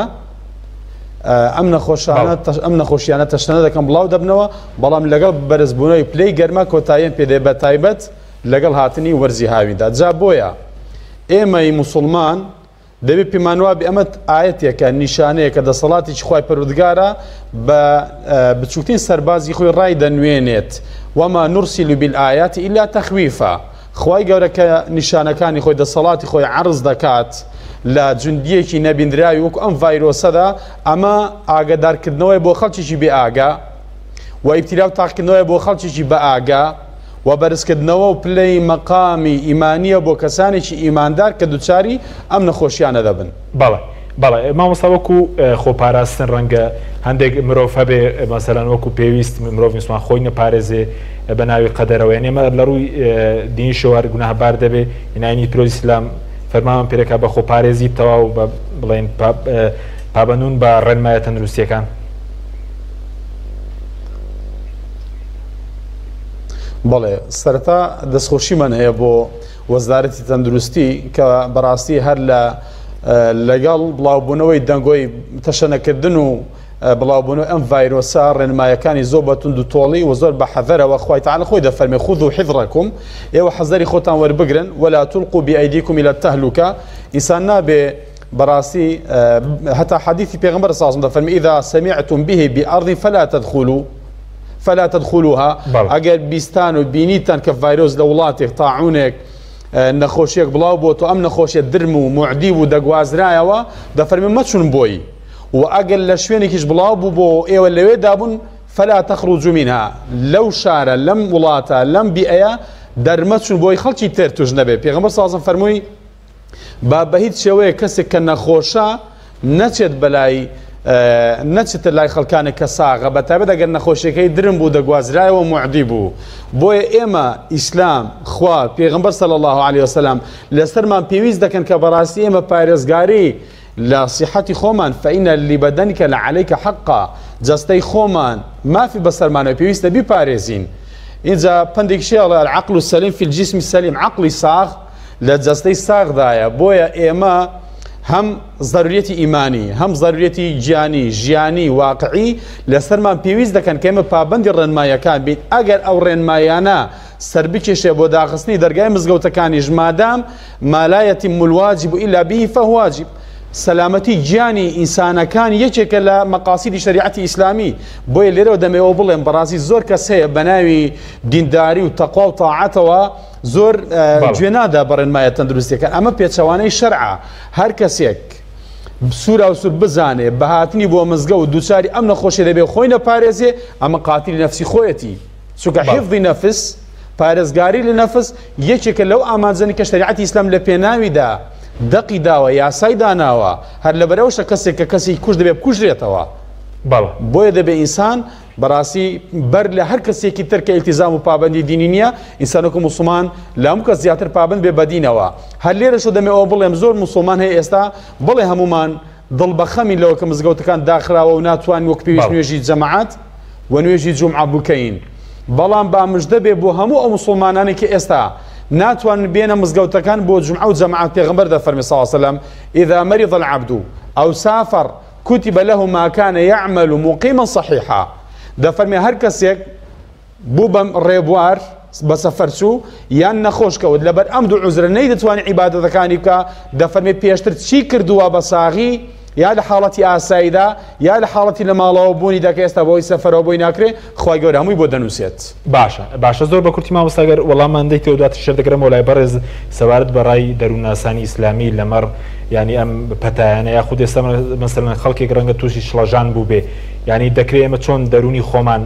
ئەم نەخۆشیانە تەشتەنە دەکەم بڵاو دەبنەوە بەڵام لەگەڵ بەرزبوونەوەی پلەی گەرمە کۆتاییان پێدێ بە تایبەت لەگەڵ هاتنی وەرزی هاویندا جا بۆیە ئێمەی موسڵمان دەبێت پێمانوا بێ ئەمە ئاەتێکە نیشانەیە کە دەسەڵاتێکی خوای پەروردگارە بە بچووکترین سەربازی خۆی ڕای دەنوێنێت وەما نورسیل بالئایات ئیلا تەخویفە خوای گەورە کە نیشانەکانی خۆی دەسەڵاتی خۆی عەرز دەکات لە جوندیەکی نەبیندراوی وەکو ئەم ڤایرۆسەدا ئەمە ئاگادارکردنەوەی بۆ خەڵکیی بێ ئاگا و ئیبتیلا و تاقیکردنەوەی بۆ خەڵکیی بە ئاگا و بەرزکردنەوە و پلەی مەقامی ئیمانیە بۆ کەسانێکی ئیماندار کە دووچاری ئەم نەخۆشیانە دەبن. بەڵێ مامۆستا وەکو خۆپاراستن ڕەنگە هەندێک مرۆڤ هەبێ مەسەلەن وەکو پێویست مرۆڤ مسلمان خۆی نەپارێزێ بە ناوی قەدەرەوە ئێمە لە ڕووی دینی شەوار گوناهبار دەبێ هێنانی پیرۆزی ئیسلام فەرمانمان پێرەکا بە خۆپارێزی تەواو بڵێن پابەندبوون بە ڕێنمایە تەندروستیەکان. بەڵێ سەرەتا دەستخۆشیمان هەیە بۆ وەزارەتی تەندروستی کە بەڕاستی هەر لەگەڵ بڵاوبوونەوەی دەنگۆی تەشەنەکردن و بڵاوبوونەوەی ئەم ڤایرۆسە ڕێنمایەکانی زۆر بە توند و تۆڵی و زۆر بە حەذەرەوە خوای تەعالی خۆی دەفەرمێ خودو حیذڕەکم ئێوە حەزەری خۆتان وەربگرن ولا تلقوا بأيديكم إلى التهلكة ئینسان نابێ بەڕاستی هەتا حەدیثی پێغەمبەر صلی الله عليه وسلم دەفەرمێ إذا سمعتم به بأرض فلا تدخلوها ئەگەر بیستان و بینیتان کە ڤایرۆس لە وڵاتێک تاعونێک نەخۆشیەک بڵاو بۆ تۆ ئەم نەخۆشیە درم و معدی و دەگوازرایەوە دەفەرمێ مەچون بۆی و ئەگەر لە شوێنێکیش بڵاو بوو بۆ ئێوە لەوێ دابوون فلا تخرجوا منها لەو شارە لەم وڵاتە لەم بیئەیە دەرمەچون بۆی خەڵکی تر توش نەبێ. پێغەمبەر صلی الله علیه و سلم فەرمووی با بە هیچ شێوەیە کەسێک کە نەخۆشە نەچێت بەلای نەچێتە لای خەڵکانە کە ساغە بە تایبەت ئەگەر نەخۆشیەکەی درم بوو دەگوازرایەوە معدی بوو بۆیە ئێمە ئیسلام خوا پێغەمبەر صلی الله عليه وسلم لەسەرمان پێویست دەکەن کە بەڕاستی ئێمە پارێزگاری لە صحەتی خۆمان فإن لبدنك لعليك حقا جەستەی خۆمان مافی بەسەرمانەوە پێویستە بیپارێزین اینجا پندێکشیڵە العقل السليم في الجسم السليم عقلی ساغ لە جەستەی ساغدایە بۆیە ئێمە هەم ضرورەتی ئیمانی هەم ضرورەتی ژیانی واقعی لەسەرمان پێویست دەکەن کە ئێمە پابەندی ڕێنماییەکان بین ئەگەر ئەو ڕێنمایانە سەربکێشێ بۆ داخستنی دەرگای مزگەوتەکانیش مادام ما لا يتم الواجب إلا به فهو واجب سەلامەتی گیانی ئینسانەکان یەکێکە لە مەقاسیدی شریعەتی ئیسلامی بۆیە لێرەوە دەمەوە بڵێم بەڕاستی زۆر کەس هەیە بە ناوی دینداری و تەقوا و تاعەتەوە زۆر گوێ نادا بە ڕێنمایە تەندروستیەکان ئەمە پێچەوانەی شەرعە هەر کەسێک سوورا و سوور بزانێ بە هاتنی بۆ مزگە و دووچاری ئەم نەخۆشیە دەبێ خۆی نەپارێزێ ئەمە قاتیلی نەفسی خۆیەتی چونکە حیفظی نەفس پارێزگاری لە نەفس یەکێکە لەو ئامانجەنی کە شریعەتی ئیسلام لە پێناویدا دەقی داوە یاسای داناوە هەر لەبەرەوەشە کەسێک کە کەسی کوش دەبێ بکوژرێتەوە بۆیە دەبێ ئینسان بەڕاستی بەر لە هەر کەسێکی ترکە ئیلتیزام و پابەندی دینی نییە ئینسانۆکە موسڵمان لە هەموو کەس زیاتر پابەند بێ بەدینەوە هەر لێرەشە دەمێەوە بڵێم زۆر موسڵمان هەیە ئێستا بڵێ هەمومان دڵ بەخەمی لەوە کە مزگەوتەکان داخراوە و ناتوانین وەک پێویست نوێژی جەماعەت و نوێژی جومعە بکەین بەڵام بامژدە بێ بۆ هەموو ئەو موسڵمانانی کە ئێستا ناتوان بينا مزقوتا كان بو جمعة وجماعة پیغمبر ده فرمي صلى الله عليه وسلم إذا مرض العبد أو سافر كتب له ما كان يعمل مقيما صحيحا ده فرمي هر كسيك بو بم ريبوار بسفر شو يان نخوش كود لبر أمدو عذر نيد تواني عبادة كاني بكا ده فرمي بيشتر تشي كردوا بصاغي يا لحالتي آسايدا يا لحالتي لما الله بوني داك يستبوي سفر وبوي ناكري خواي گەورە هەمووی بۆ دەنووسێت باشە زۆر بە کورتی مامۆستاگەر وەڵامان دەیتەوە دواتر شێر دەکەم وەلای بەڕێز سەوارت بەڕای دەرووناسانی ئیسلامی لەمەڕ ینی ئەم پەتایانە یاخود ئێستا مەسەلەن خەڵکێک ڕەنگە تووشی شڵەژان بوو بێ ینی دەکرێت ئێمە چۆن دەرونی خۆمان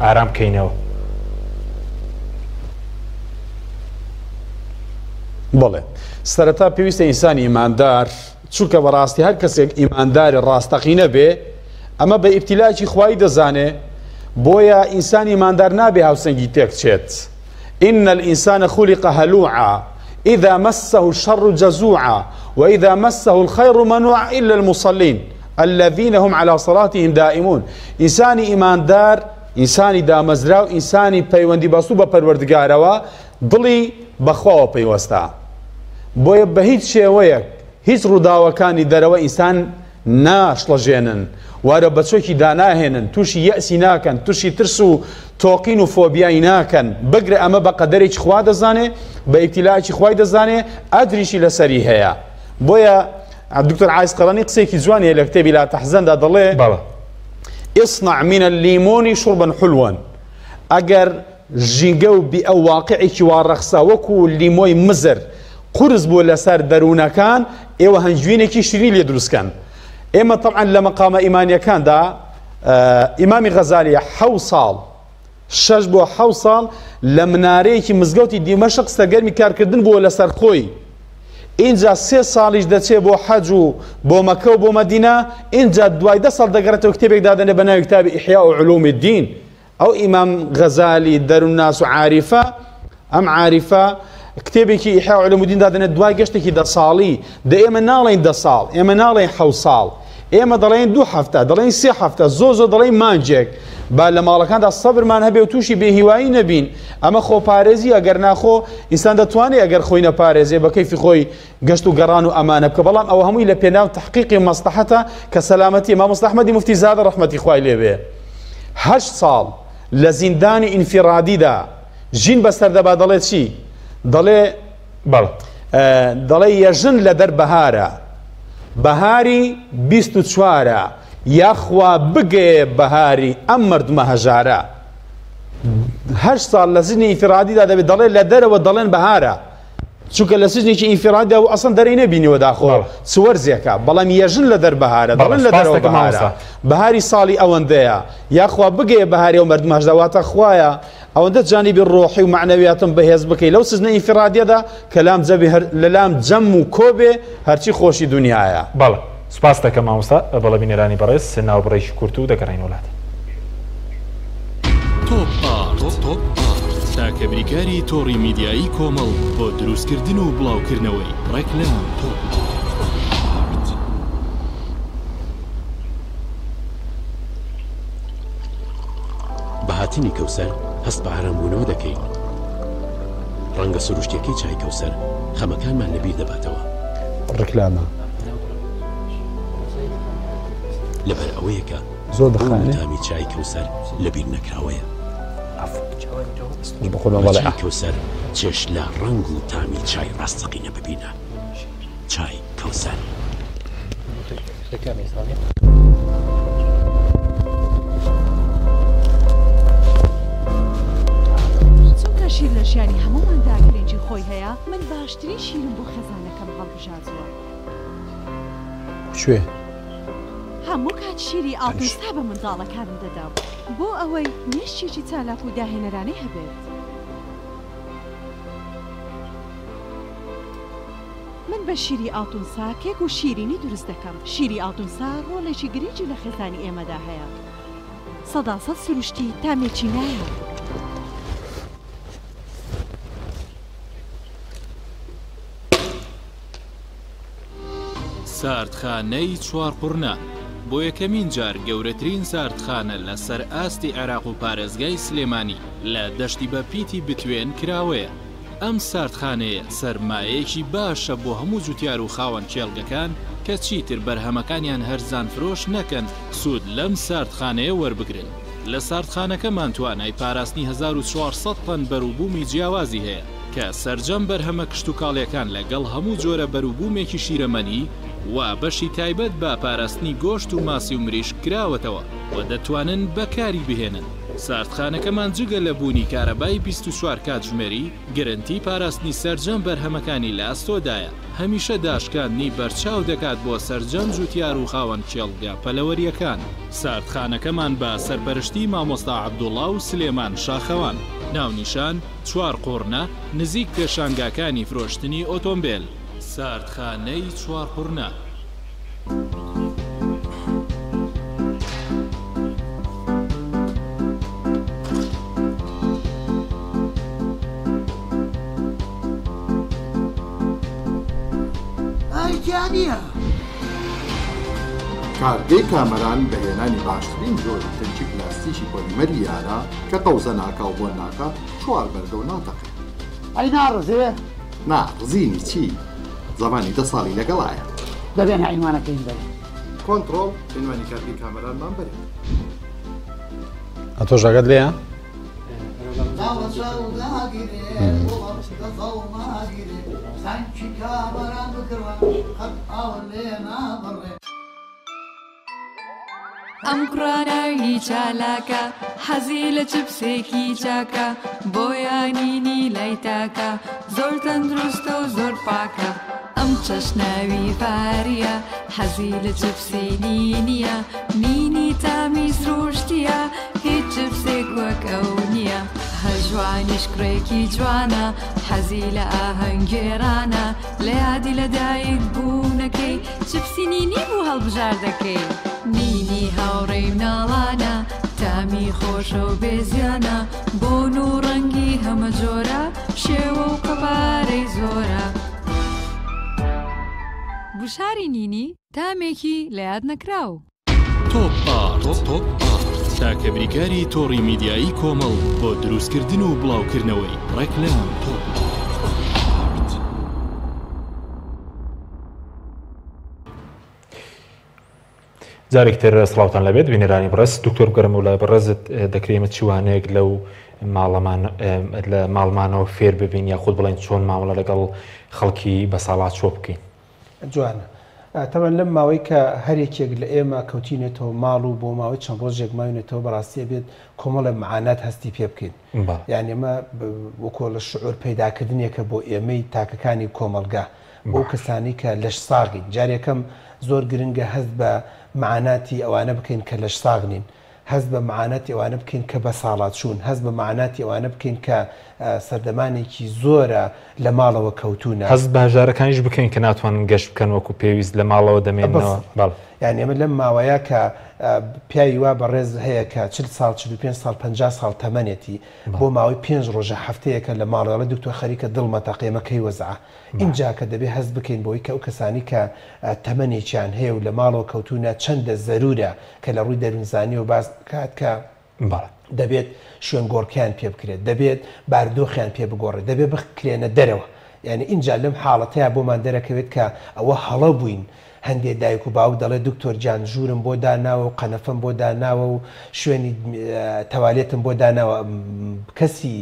ئارام بکەینەوە بڵێ سەرەتا پێویستە ئینسانی ئیماندار چونکە بەڕاستی هەر کەسێک ئیمانداری ڕاستەقینە بێ ئەمە بە ئیبتیلاکی خوای دەزانێ بۆیە ئینسانی ئیماندار نابێ هاوسەنگی تێکچێت إن الإنسان خلق هلوعا إذا مسه الشر جزوعا وإذا مسه الخير منوعا إلا المصلين الذين هم على صلاتهم دائمون ئینسانی ئیماندار ئینسانی دامەزراو ئینسانی پەیوەندی بەسوو بە پەروەردگارەوە دڵی بەخواوە پەیوەستە بۆیە بە هیچ شێوەیەک هیچ ڕووداوەکانی دەرەوە ئینسان ناشڵەژێنن وارە بەچۆکی داناهێنن تووشی یەسی ناکەن تووشی ترس و تۆقین و فۆبیای ناکەن بگرە ئەمە بە قەدەرێکی خوا دەزانێ بە ئیبتیلاکی خوای دەزانێ ئەدریشی لەسەری هەیە بۆیە دکتۆر عایس قەڕەنی قسێکی جوانی هەیە لە کتێبی لا تەحزەندا دەڵێ اصنع من الليمون شربا حلوا ئەگەر ژینگە و بی ئەو واقعێکی وا ڕەخسا وەکو لیمۆی مزر قرس بۆ لەسەر دەروونەکان ئێوە هەنجوینێکی شیرین لێ دروستکەن ئێمە طبعا لە مەقامە ئیمانیەکاندا ئیمامی غەزالی 7 ساڵ 6 بۆ 7 ساڵ لە منارەیەکی مزگەوتی دیمەشق سەرگەرمی کارکردن بووە لەسەر خۆی اینجا 3 ساڵیش دەچێت بۆ حەج و بۆ مەکە و بۆ مەدینە اینجا دوای 10 ساڵ دەگەڕێتەوە کتێبێک دادەنێ بە ناوی کتابی ئیحیا و علوم الدین ئەو ئیمام غەزالی دەروونناس و عاریفە ئەم عاریفە کتێبێکی ئیحیا و علوم الدین دادەنێت دوای گەشتێکی 10 ساڵی دە ئێمە ناڵێن 10 ساڵ ئێمە ناڵێن 7 ساڵ ئێمە دەڵێن 2 هەفتە دەڵێن 3 هەفتە زۆ دەڵێن مانجێک با لە ماڵەکاندا سەبرمان هەبێ و تووشی بێهیوایی نەبین ئەمە خۆپارێزی ئەگەر ناخۆ ئینسان دەتوانێت ئەگەر خۆی نەپارێزێ بە کەیفی خۆی گەشت و گەڕان و ئەمانە بکە بەڵام ئەوە هەمووی لە پێناو تحقیقی مەسلحەتە کە سەلامەتی مام مۆستا ئەحمەدی موفتی زادە ڕەحمەتی خوای لێبێ 8 ساڵ لە زیندانی ئینفیرادیدا ژین بەسەردەبا دەڵێت چی دەڵێ یەژن لە دەر بەهارە بەهاری 24 یاخوا بگێ بەهاری ئەم مردمە هەژارە 8 ساڵ لە زیندی ئینفیرادیدا دەبێت دەڵێ لە دەرەوە دەڵێن بەهارە چونکە لە سزنێکی ئینفیرادیدا و ئەسڵ دەرەی نەبینیوە داخۆ سوەرزێکە بەڵام یەژن لە دەر بەهارە دەڵێن لە دەرەوە بەهارە بەهاری ساڵی ئەوەندەیە یاخوا بگێ بەهاری ئەو مردمە هەژداواتە خوایە ئەوەندە جانیبی ڕۆحی و معنەویاتم بەهێز بکەی لەو سزنە ئینفیرادیەدا کە لام جەم و کۆبێ هەرچی خۆشی دنیاە بەڵێ سوپاس دەکەم مامۆستا بەڵە بینەرانی بەڕێز ناوبڕێکی کورت و دەگەڕین وڵات. تۆپ تاکە بریکاری تۆڕی میدیایی کۆمەڵ بۆ دروستکردن و بڵاوکردنەوەی ڕێکلام تۆپ. بەهاتنی کەوسەر هەست بە ئارامبوونەوە دەکەین. ڕەنگە سروشتیەکەی چای کەوسەر خەمەکانمان لەبیر دەباتەوە. ڕێکلامە لەبەر ئەوەیەکە زۆر دەخانێ تامی چای کەوسەر لەبیر نەکراوەیە. چای کەوسەر چێش لە ڕنگ و تامی چای ڕاستەقینە ببینە. چای کەوسەر. چونکە شیر لە ژیانی هەمووماندا گرنگی خۆی هەیە، من باشترین شیرم بۆ خێزانەکەم هەڵبژاردووە. کوێ؟ هەموو کات شیری ئاڵتونسا بە منداڵەکانم دەدەم بۆ ئەوەی نێشتێکی چالاک و داهێنەرانەی هەبێت. من بە شیری ئاڵتونسا کێک و شیرینی دروست دەکەم. شیری ئاڵتونسا ڕۆڵێکی گرنگی لە خێزانی ئێمەدا هەیە. 100% سروشتی تامێکی نایە. ساردخانەی چوارقورنا بۆ یەکەمین جار گەورەترین ساردخانە لە سەر ئاستی عێراق و پارێزگای سلێمانی لە دەشتی بە پیتی بتوێن کراوەیە. ئەم ساردخانەیە سەرمایەیەکی باشە بۆ هەموو جوتیار و خاوەن کێڵگەکان کە چیتر بەرهەمەکانیان هەرزان فرۆش نەکەن سوود لەم ساردخانەیە وەربگرن. لە ساردخانەکەمان توانای پاراستنی 1400 تن بەرووبوومی جیاوازی هەیە کە سەرجەم بەرهەمە کشت و کاڵیەکان لەگەڵ هەموو جۆرە بەرووبوومێکی شیرەمەنی و بەشی تایبەت بە پاراستنی گۆشت و ماسی و مریشک کراوەتەوە و دەتوانن بەکاری بهێنن. ساردخانەکەمان جگە لە بوونی کارەبای 24 کاتژمێری گرنتی پاراستنی سەرجەم بەرهەمەکانی لە ئاستۆدایە. هەمیشە داشکاندنی بەرچاو دەکات بۆ سەرجەم جوتیار و خاوەن کێڵگا پەلەوەریەکان. ساردخانەکەمان بە سەرپەرشتی مامۆستا عەبدوڵڵا و سلێمان شاخەوان. ناونیشان چوارقورنا نزیک پێشانگاکانی فرۆشتنی ئۆتۆمبیل. ساردخانەی چوارقورنا. ئایکانیە کارگەی کامەران بەهێنانی باشترین جۆری تەنکی پلاستیکی پۆلیمەری یارە کە قەوزە ناکا و بۆ ناکە چوار بەرگە و ناتەقێت. ئەی ناڕزێ؟ نا ڕزینی چی؟ زمانی 10 ساڵی لەگەڵایە. دەبێنە عینوانەکەین بەرێ. کۆنتڕۆڵ عنوانی کارگەی کامەرانمان بەرێ. ئەتۆ ژاگەت لێیە؟ ئەم کوڕانەوی چالاکە حەزی لە چپسێکی چاکە بۆیانینی لای تاکە زۆر تەندروستە و زۆر پاکە. ئەم چەشناوی پاریە حەزی لە چپسی نینیە نینی تامی سروشتیە هیچ چپسێک وەک ئەو نییە. هەژوانیش کوڕێکی جوانە حەزی لە ئاهەنگێرانە لە یادی لەدایک بوونەکەی چپسی نینی بوو هەڵبژار دەکەی. نینی هاوڕێی مناڵانە تامی خۆشە و بێزیانە بۆن و ڕەنگی هەمە جۆرە شێوە و قەبارەی زۆرە. بشاری نینی تامێکی لە یاد نەکراو. تۆپ تاکە بریکاری تۆڕی میدیایی کۆمەڵ بۆ دروستکردن و بڵاوکردنەوەی ڕێکلام تۆپ. جارێکتر سڵاوتان لەبێت بینەرانی بەڕێز دکتۆر بگەرم و لە بەڕێزت دەکرێمە چوانەیەک لەو لە ماڵمانەوە فێر ببین یاخود بڵێن چۆن مامەڵە لەگەڵ خەڵکی بەساڵات چۆ بکەین. جوانە تەمەەن لەم ماوەی کە هەرێکێک لە ئێمە کەوتینێتەوە ماڵ و بۆ ماوەی چەند ڕۆژێک ماوێنێتەوە بەڕاستیە بێت کۆمەڵە معانات هەستی پێ بکەین. یعنی ئێمە وەکۆ لە شعور پەیداکردنێکە بۆ ئێمەی تاکەکانی کۆمەلگا بۆ کەسانی کە لەش ساغین. جارێکەم زۆر گرنگە هەست بە معاناتی ئەوانە بکەین کە لەش ساغنین. هەست بە معانەت ئێوانە بکەین کە بە ساڵات چوون، هەست بە معاناتی ئەوانە بکەین کە سەردەمانێکی زۆرە لە ماڵەوە کەوتونە، هەست بە هەژارەکانیش بکەین کە ناتوانن گەشت بکەن وەکو پێویست لە ماڵەوە دەمێنەوە. یعنی ئەمە لەم ماوەیە کە پیاوی وا بەڕێز هەیە کە 40 ساڵ 45 ساڵ 50 ساڵ تەمەنێتی بۆ ماوەی 5 ڕۆژە هەفتەیەکە لە ماڵەوە دکتۆر خەریکە دڵمەتە قیمەکەی وەزعە. اینجا کە دەبێت هەست بکەین بۆی کە ئەو کەسانی کە تەمەنێکیان هەیە و لە ماڵەوە کەوتونە چەندە زەرورە کە لە ڕووی دەروونزانی و باز کات کە دەبێت شوێن گۆڕکیان پێ بکرێت، دەبێت بارودۆخیان پێ بگۆڕێت، دەبێت بکرێنە دەرەوە. یعنی اینجا لەم حاڵەتەیە بۆمان دەرەکەوێت کە ئەوە هەڵە بووین. هەندێک دایک و باوک دەڵێ دکتۆر گیان ژوورم بۆ داناوە و قەنەفەم بۆ داناوە و شوێنی تەوالێتم بۆ داناوە. کەسی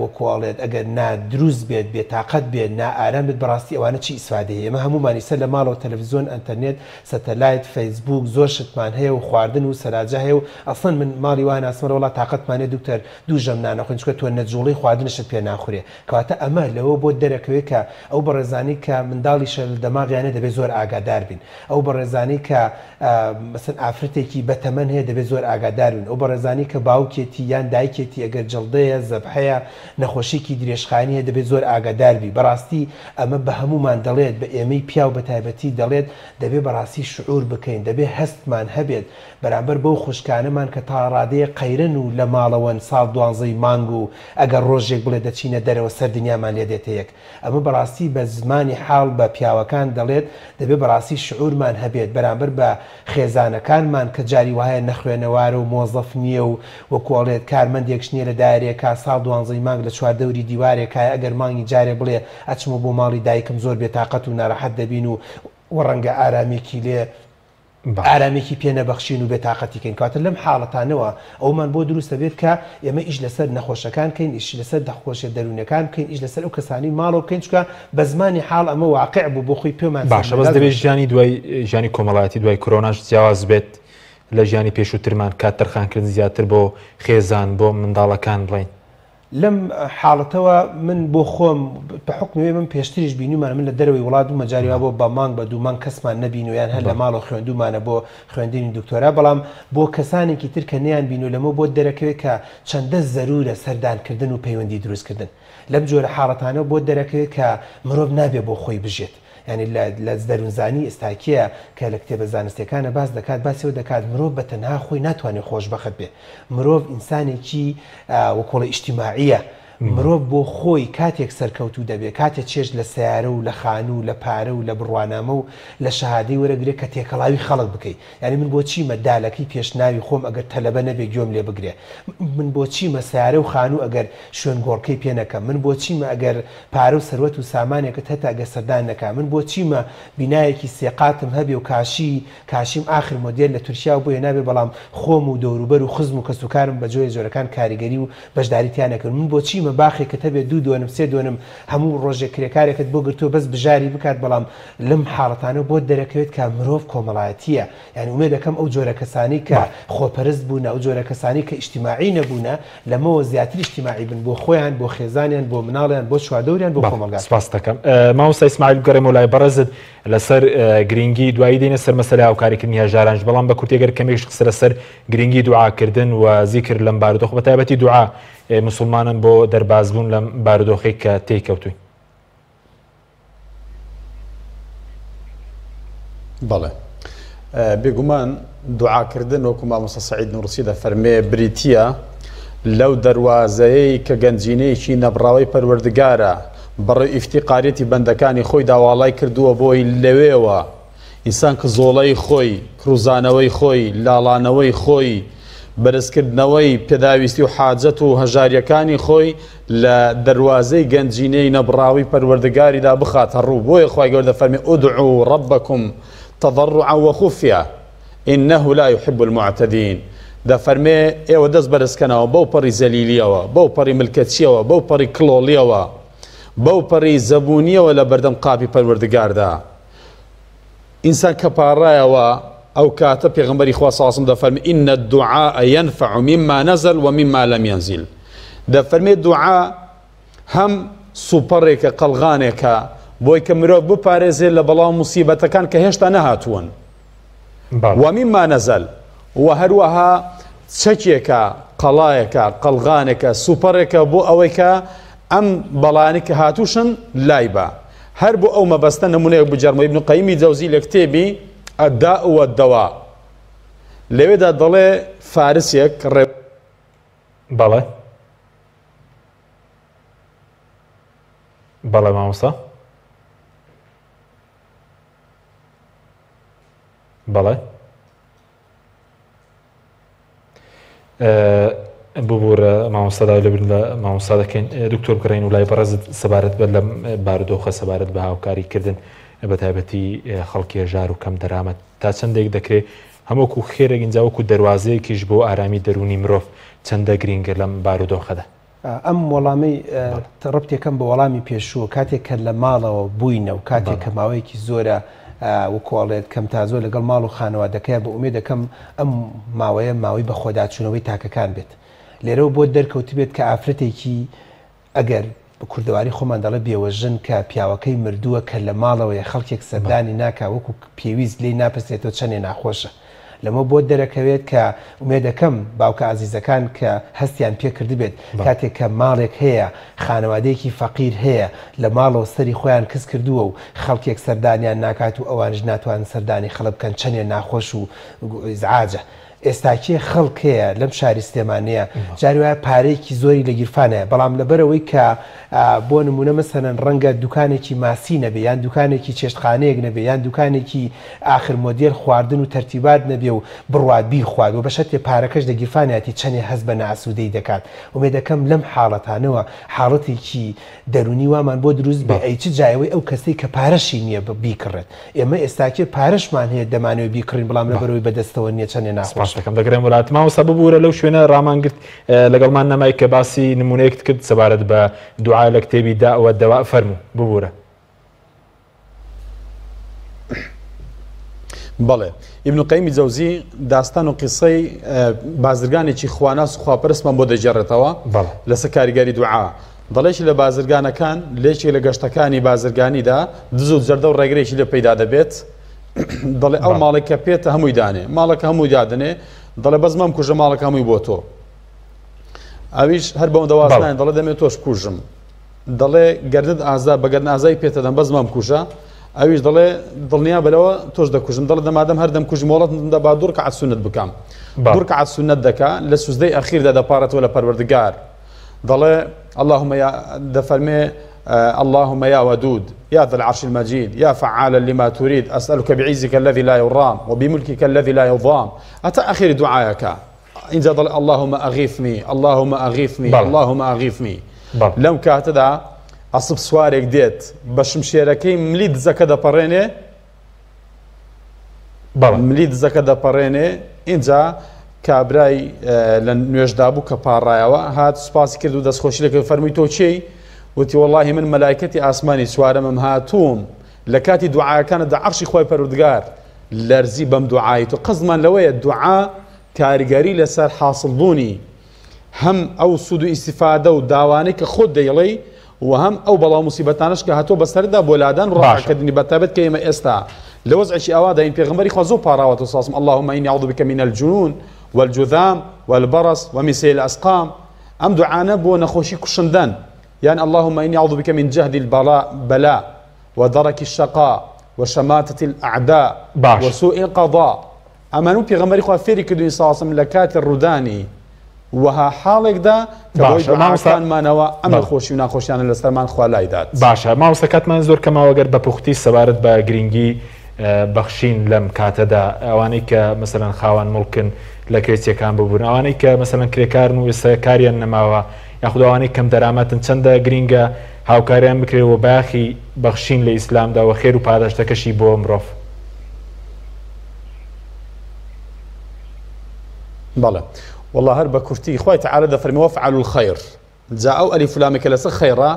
وەکوڵێت ئەگەر نادروست بێت بێتاقەت بێت نائارام بێت بەڕاستی ئەوانە چی ئیسفادەیە؟ ئێمە هەمومانی سەر لە ماڵەوە تەلەڤیزۆن ئەنتەرنێت سەتەلایت فەیسبوک زۆر شتمان هەیە و خواردن و سەراجە هەیە و ئەسڵەن من ماڵی وان ئاسمەرە وڵات تااقەتمانێ دکتۆر دوو ژەم نانەخۆین چکە تۆ نەجوڵی خواردنشت پێ ناخورێ. کەواتە ئەمە لەوە بۆ دەرەکەوێت کە ئەو بەڕێزانی کە منداڵیشە لە دەماغیانە دەبێت زۆر ئاگادار بین، ئەو بەڕێزانی کە مەسەن ئافرەتێکی بەتەمەن هەیە دەبێت زۆر ئاگادار بین، ئەو بەڕێزانی کە باوکێتی یان دایکێتی ئەگەر جڵدەیە زەبحەیە نەخۆشیکی درێژخانی هەیە دەبێت زۆر ئاگاداربی. بەڕاستی ئەمە بە هەمومان دەڵێت بە ئێمەی پیا و بە تایبەتی دەڵێت دەبێت بەڕاستی شعور بکەین، دەبێت هەستمان هەبێت بەرامبەر بەو خوشکانەمان کە تا ڕادەیە قەیرن و لە ماڵەوەن ساڵ 12 مانگ و ئەگەر ڕۆژێک بڵێ دەچینە دەرەوە سەر دنیامان لێ دێتە یەک. ئەمە بەڕاستی بە زمانی حاڵ بە پیاوەکان دەڵێت دەبێت بەڕاستی شعورمان هەبێت بەرامبەر بە خێزانەکانمان کە جاری وایە نەخوێنەوارە و مۆزەف نییە و وەکوڵێت کارمەندێک شنیە لە دایرێکا ساڵ 12 مانگ لە چواردەوری دیوارێکای ئەگەر مانگی جارێ بڵێ ئەچمە بۆ ماڵی دایکم زۆر بێتاقەت و ناڕەحەت دەبین و ڕەنگە ئارامێکی لێ ئارامێکی پێ نەبەخشین و بێتاقەتیکەین. کاتە لەم حاڵەتانەوە ئەومان بۆ دروستە بێت کە ئێمە ئیش لەسەر نەخۆشەکان کەین، ئیش لەسەر دەخۆشیە دەروونەکان بکەین، ئیش لەسەر ئەو کەسانی ماڵەوە بکەین چکە بە زمانی حاڵ ئەمە واقع بوو بۆ خۆی پێمان باشە. بەس دەبێت ژیانی دوای ژیانی کۆمەڵایەتی دوای کۆرۆناش جیاواز بێت لە ژیانی پێشووترمان کات تەرخانکردن زیاتر بۆ خێزان بۆ منداڵەکان بڵین. لەم حاڵەتەوە من بۆ خۆم بە حکمێ من پێشتریش بینیمان من لە دەرەوەی وڵات و مەجاریوا بۆ بە مانگ بە دوومان کەسمان نەبین و یان هەر لە ماڵەوە خوێندومانە بۆ خوێندنی دکتۆرا، بەڵام بۆ کەسانێکی تر کە نەیان بین و لەمە بۆ دەرەکەوێت کە چەندە زەرورە سەردانکردن و پەیوەندی دروستکردن. لەم جۆرە حاڵەتانە بۆ دەرەکەوێت کە مرۆڤ نابێ بۆ خۆی بژێت. ینی لە دەروونزانی ئێستاکیە کە لە کتێبە زانستیەکانە باس دەکات باسیەوە دەکات مرۆڤ بە تەنها خۆی ناتوانێت خۆشبەخت بێ. مرۆڤ ئینسانێکی وەکوڵە ئیجتیماعیە. مرۆڤ بۆ خۆی کاتێک سەرکەوتوو دەبێت، کاتێک چێژ لە سیارە و لە خانە و لە پارە و لە بڕوانامە و لە شەهادەی وەرەگرێت کە تێکەڵاوی خەڵک بکەیت. یعنی من بۆچی مەدالەکەی پێشناوی خۆم ئەگەر تەلەبە نەبێ گوێم لێ بگرێ، من بۆچی مە سیارە و خانوو ئەگەر شوێن گۆڕکەی پێ نەکەم، من بۆچی مە ئەگەر پارە و سەروەت و سامانێکت هەتا ئەگەر سەردان نەکە، من بۆچی مە بینایەکی سێقاتم هەبێ و کاشیم ئاخر مۆدێل لە تورکیا و بۆیە نابێ بەڵام خۆم و دەوروبەر و خزم و کەسوکارم بە جۆیە جۆرەکان کاریگەری و بەشداریتیان نەکرد. من بۆچی مە باخێکە هەبێ 2 دۆنم 3 دۆنم هەموو ڕۆژێک کرێکارێکت بۆ گرتو بەس بژاری بکات، بەڵام لەم حاڵەتانە بۆ دەرەکەوێت کە مرۆڤ کۆمەڵایەتیە. یعنی ئومێ دەکەم ئەو جۆرە کەسانی کە خۆپەرست بوون، ئەو جۆرە کەسانی کە ئیجتیماعی نەبوونە لەمەوە زیاتر ئیجتیماعی بن بۆ خۆیان، بۆ خێزانیان، بۆ مناڵیان، بۆ چواردەوریان، بۆ کۆمەلگا. سپاس دەکەم. مامۆستا ئیسماعیل بگەڕێمەوە لای بەڕێزت لەسەر گرنگی دوایی دێنە سەر مەسەلای هاوکاریکردنی هەژارانش، بەڵام بە کورتێگەر کەمێش قسە لەسەر گرنگی دوعاکردن و زیکر لەم بارودۆخ بە تایبەتی دوعا مسلمانن بۆ دەربازبوون لەم بارودۆخی کە تێکەوتووی. بەڵێ بێگومان دوعاکردن وەکو مامۆستا سەعید نوڕسی دەفەرمێ بریتیە لەو دەواازەیەی کە گەنجینەیەکی نەبڕاوی پەروەردگارە بەڕێ ئیفتیقارەتی بەندەکانی خۆی داواڵای کردووە بۆی لەوێوە ئینسان کە زۆڵەی خۆی، کروزانەوەی خۆی، لاڵانەوەی خۆی، بەرزکردنەوەی پێداویستی و حاجەت و هەژاریەکانی خۆی لە دەواازەی گەنجینەی نەبڕاوی پەروەردگاریدا بخاتە ڕوو. بۆیە خوای گەورە دەفەرمێ ئودعوا ربکم تضرعا وخفیا إنه لا يحب المعتدين. دەفەرمێ ئێوە دەست بەرزکەنەوە بەو پەڕی زەلیلیەوە، بەو پەڕی ملکەچیەوە، بەو پەڕی کڵۆڵیەوە، بەو پەڕی زەبوونیەوە لە بەردەم قاپی پەروەردگاردا. ئینسان کە پاڕایەوە ئەو کاتە پێغەمبەری خوا صلی الله علیه و سلم دەفەرمێ إن الدعاء ينفع مما نزل ومما لم ينزل. دەفەرمێ دوعا هەم سوپەڕێکە قەڵغانێکە بۆی کە مرۆڤ بپارێزێت لە بەڵاو موسیبەتەکان کە هێشتا نەهاتوون. ومما نزل و هەروەها چەکێکە قەڵایەکە قەلغانێکە سوپەڕێکە بۆ ئەوەی کە ئەم بەڵانی کە هاتووشن لای بە هەر بۆ ئەو مەبەستە نمونەیەک بجەرمەوە ابن قەیمی جەوزی لە کتێبی الداء والدواء لەوێدا دەڵێ فارسێک بەڵێ بەڵێ مامۆستا بەڵێ ببوورە مامۆستادا لەبن لە مامۆستا دەکەین دکتۆر بکڕین و لای بەڕێزت سەبارەت بە لەم بارودۆخە سەبارەت بە هاوکاریکردن بە تایبەتی خەڵکی هێژار و کەم دەرامەت تا چەندێک دەکرێت هەمووکو خێرە گینجاوەکو دەواازەیەکیش بۆ ئارامی دەرونی مرۆڤ چەندە گرینگە لەم بارودۆخەدا ئەم وەڵامی ڕبتێکەم بە وەڵامی پێشووە کاتێک کە لە ماڵەوە بووینە و کاتێک کە ماوەیەکی زۆرە وکۆڵێت کەم تا زۆر لەگەڵ ماڵ و خانەوادەکەی بە ئومێ دەکەم ئەم ماوەیە ماوەی بە خۆداچوونەوەی تاکەکان بێت لێرەوە بۆ دەرکەوت بێت کە ئافرەتێکی ئەگەر بە کوردەواری خۆمان دەڵێ بێوەژن کە پیاوەکەی مردووە کە لە ماڵەوەی خەڵکێک سەردانی ناکا وەکو پێویست لێی ناپەسێتەوە چەندێ ناخۆشە لەمە بۆ دەرەکەوێت کە ئومێ دەکەم باوکە ئازیزەکان کە هەستیان پێکرد بێت کاتێک کە ماڵێک هەیە خانەوادەیەکی فەقیر هەیە لە ماڵەوە سەری خۆیان کەس کردووە و خەڵکێک سەردانیان ناکات و ئەوانش ناتوانن سەردانی خەڵک بکەن چەندێ ناخۆش و ئیزعاجە ئێستاکێ خەڵکەیە لەم شاری سلێمانەیە جاری وایە پارەیەکی زۆری لە گیرفانەیە بەڵام لەبەرەوەی کە بۆ نمونە مەسەرەن ڕەنگە دوکانێکی ماسی نەبێ یان دوکانێکی چێشتخانەیەک نەبێ یان دوکانێکی ئاخر مۆدێل خواردن و تەرتیبات نەبێ و بڕوادبی خوارد و بەشە تێ پارەکەش لە گیرفانەتی چەندێ هەست بە ناسوودەی دەکات ومێ دەکەم لەم حاڵەتانەوە حاڵەتێکی دەرونی وامان بۆ دروست بێ ئەی چ جایەوەی ئەو کەسەی کە پارەشی نییە بیکڕێت ئێمە ئێستاکێ پارەشمان هەیە دەمانەوە بیکڕین بەڵام لەبەرەوەی بەدەستەوە نییە چەندێ ناخۆش دەکەم دەگرێن وڵات ماوەستا ببوورە لەو شوێنە ڕامانگرت لەگەڵمان نەمای کە باسی نمونەیەکت کرد سەبارەت بە دوعا لە کتێبی دا ئەوە دەوا فەرموو ببوورە بەڵێ ئیبن قەیمی جەوزی داستان و قیسەی بازرگانێکی خواناس و خواپەرستمان بۆ دەجێڕێتەوە لەسەر کاریگەری دوعا دەڵێکی لە بازرگانەکان لێکی لە گەشتەکانی بازرگانیدا دز و جەردە و ڕێگرێکی لە پەیدا دەبێت دەڵێ ئەو ماڵێکە پێێتە هەمووی دانێ ماڵەکە هەمووی دادنێ دەڵێ بەس مەم کوژە ماڵەکە هەمووی بۆ تۆ ئەویش هەر بەم دەوازنان دەڵێ دەمێت تۆش کوژم دەڵێ گەردت ئازا بەگەرن ئازای پێتەدەم بەس مەم کوژە ئەویش دەڵێ دڵنیا بەرەوە تۆش دەکوژم دەڵێ دەمادەم هەر دەم کوژی مۆڵەت دەبا دوور کە سونەت بکەم دوور کە سونەت دەکا لە سوزدەی ئەخیردا دەپارێتەوە لە پەروەردگار دەڵێ اللهم دەفەرمێ اللهم يا ودود يا ذا العرش المجيد يا فعالا لما تريد أسألك بعزك الذي لا يرام وبملكك الذي لا يضام أتى آخر دعائك إن ضل اللهم أغيثني اللهم أغيثني اللهم أغيثني لم كاتدا أصب سوارك ديت بشمشيركي مليد زكدا بريني مليد زكدا بريني إنجا کابرای لە نوێژدا بوو کە پاڕایەوە هات سوپاسی کرد و دەستخۆشی لەکە فەرمووی تۆ چی وتی وەڵڵاهی من مەلایکەتی ئاسمانی سوارەمەم هاتووم لە کاتی دوعاەکانەدا عەرشی خۆی پەروەردگار لەرزی بەم دوعای تۆ قەزمان لەوەیە دوعا کاریگەری لەسەر حاصڵبوونی هەم ئەو سوود و ئیستیفادە و داوانەی کە خۆت دەیڵێ و هەم ئەو بەڵاو موسیبەتانەش کە هاتۆ بەسەردا بۆ لادان ڕاحەکردنی بەتابەت کە ئێمە ئێستا لە وەزعێکی ئەوادا ئین پێغەمبەری خوا زۆر پاڕاوەتەوە ساسم اللهم إني أعوذ بك من الجنون والجذام والبرص ومن سيء الأسقام أم دعانا بو نخوشي كشندن يعني اللهم إني أعوذ بك من جهد البلاء ودرك الشقاء وشماتة الأعداء وسوء القضاء أما نو بيغمري خوا فيري كدو إنساسم لكات الرداني وها حالك دا كبوي دعاكان ما نوا أم خوشي وناخوشيان لسرمان خوا لايدات باشا ما وسكات من زور كما وقر ببختي سبارت بجرينجي بەخشین لەم کاتەدا ئەوانەی کە مەسەلەن خاوان مڵکن لە کرێچیەکان ببوون ئەوانەی کە مەسەلەن کرێکارن و ئێستا کاریان نەماوە یاخود ئەوانەی کەم دەرامەتن چەندە گرینگە هاوکاریان بکرێەوە باخی بەخشین لە ئیسلامدا و خێر و پاداشتەکەشی بۆ مرۆڤ بەڵێ والله هەر بە کورتی خوای تەعالە دەفەرمێ وەفعەلوا الخەیر جا ئەو ئەلیف لامێکە لەسەر خەیڕە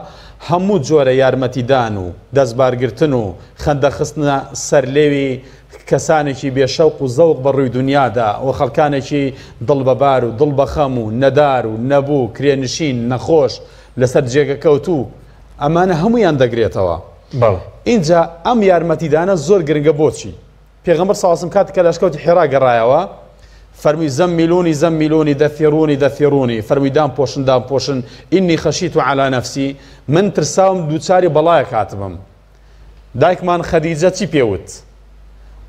هەموو جۆرە یارمەتیدان و دەستبارگرتن و خەندەخستنە سەرلێوی کەسانێکی بێشەوق و زەوق بە ڕووی دنیادا و خەڵکانێکی دڵ بەبار و دڵ بەخەم و نەدار و نەبوو کرێنشین نەخۆش لەسەر جێگەکەوتوو ئەمانە هەمویان دەگرێتەوە اینجا ئەم یارمەتیدانە زۆر گرنگە بۆچی پێغەمبەر سەڵاسم کاتێک کە لەشکەوتی حێرا گەڕایەوە فەرمی زەممیلونی زەممیلونی دەثێڕونی دەثێڕونی فەرمی دام پۆشن ئینی خەشیت عەلا نەفسی من ترساوم دووچاری بەڵایەک هاتبم. دایکمان خەدیجە چی پێوت؟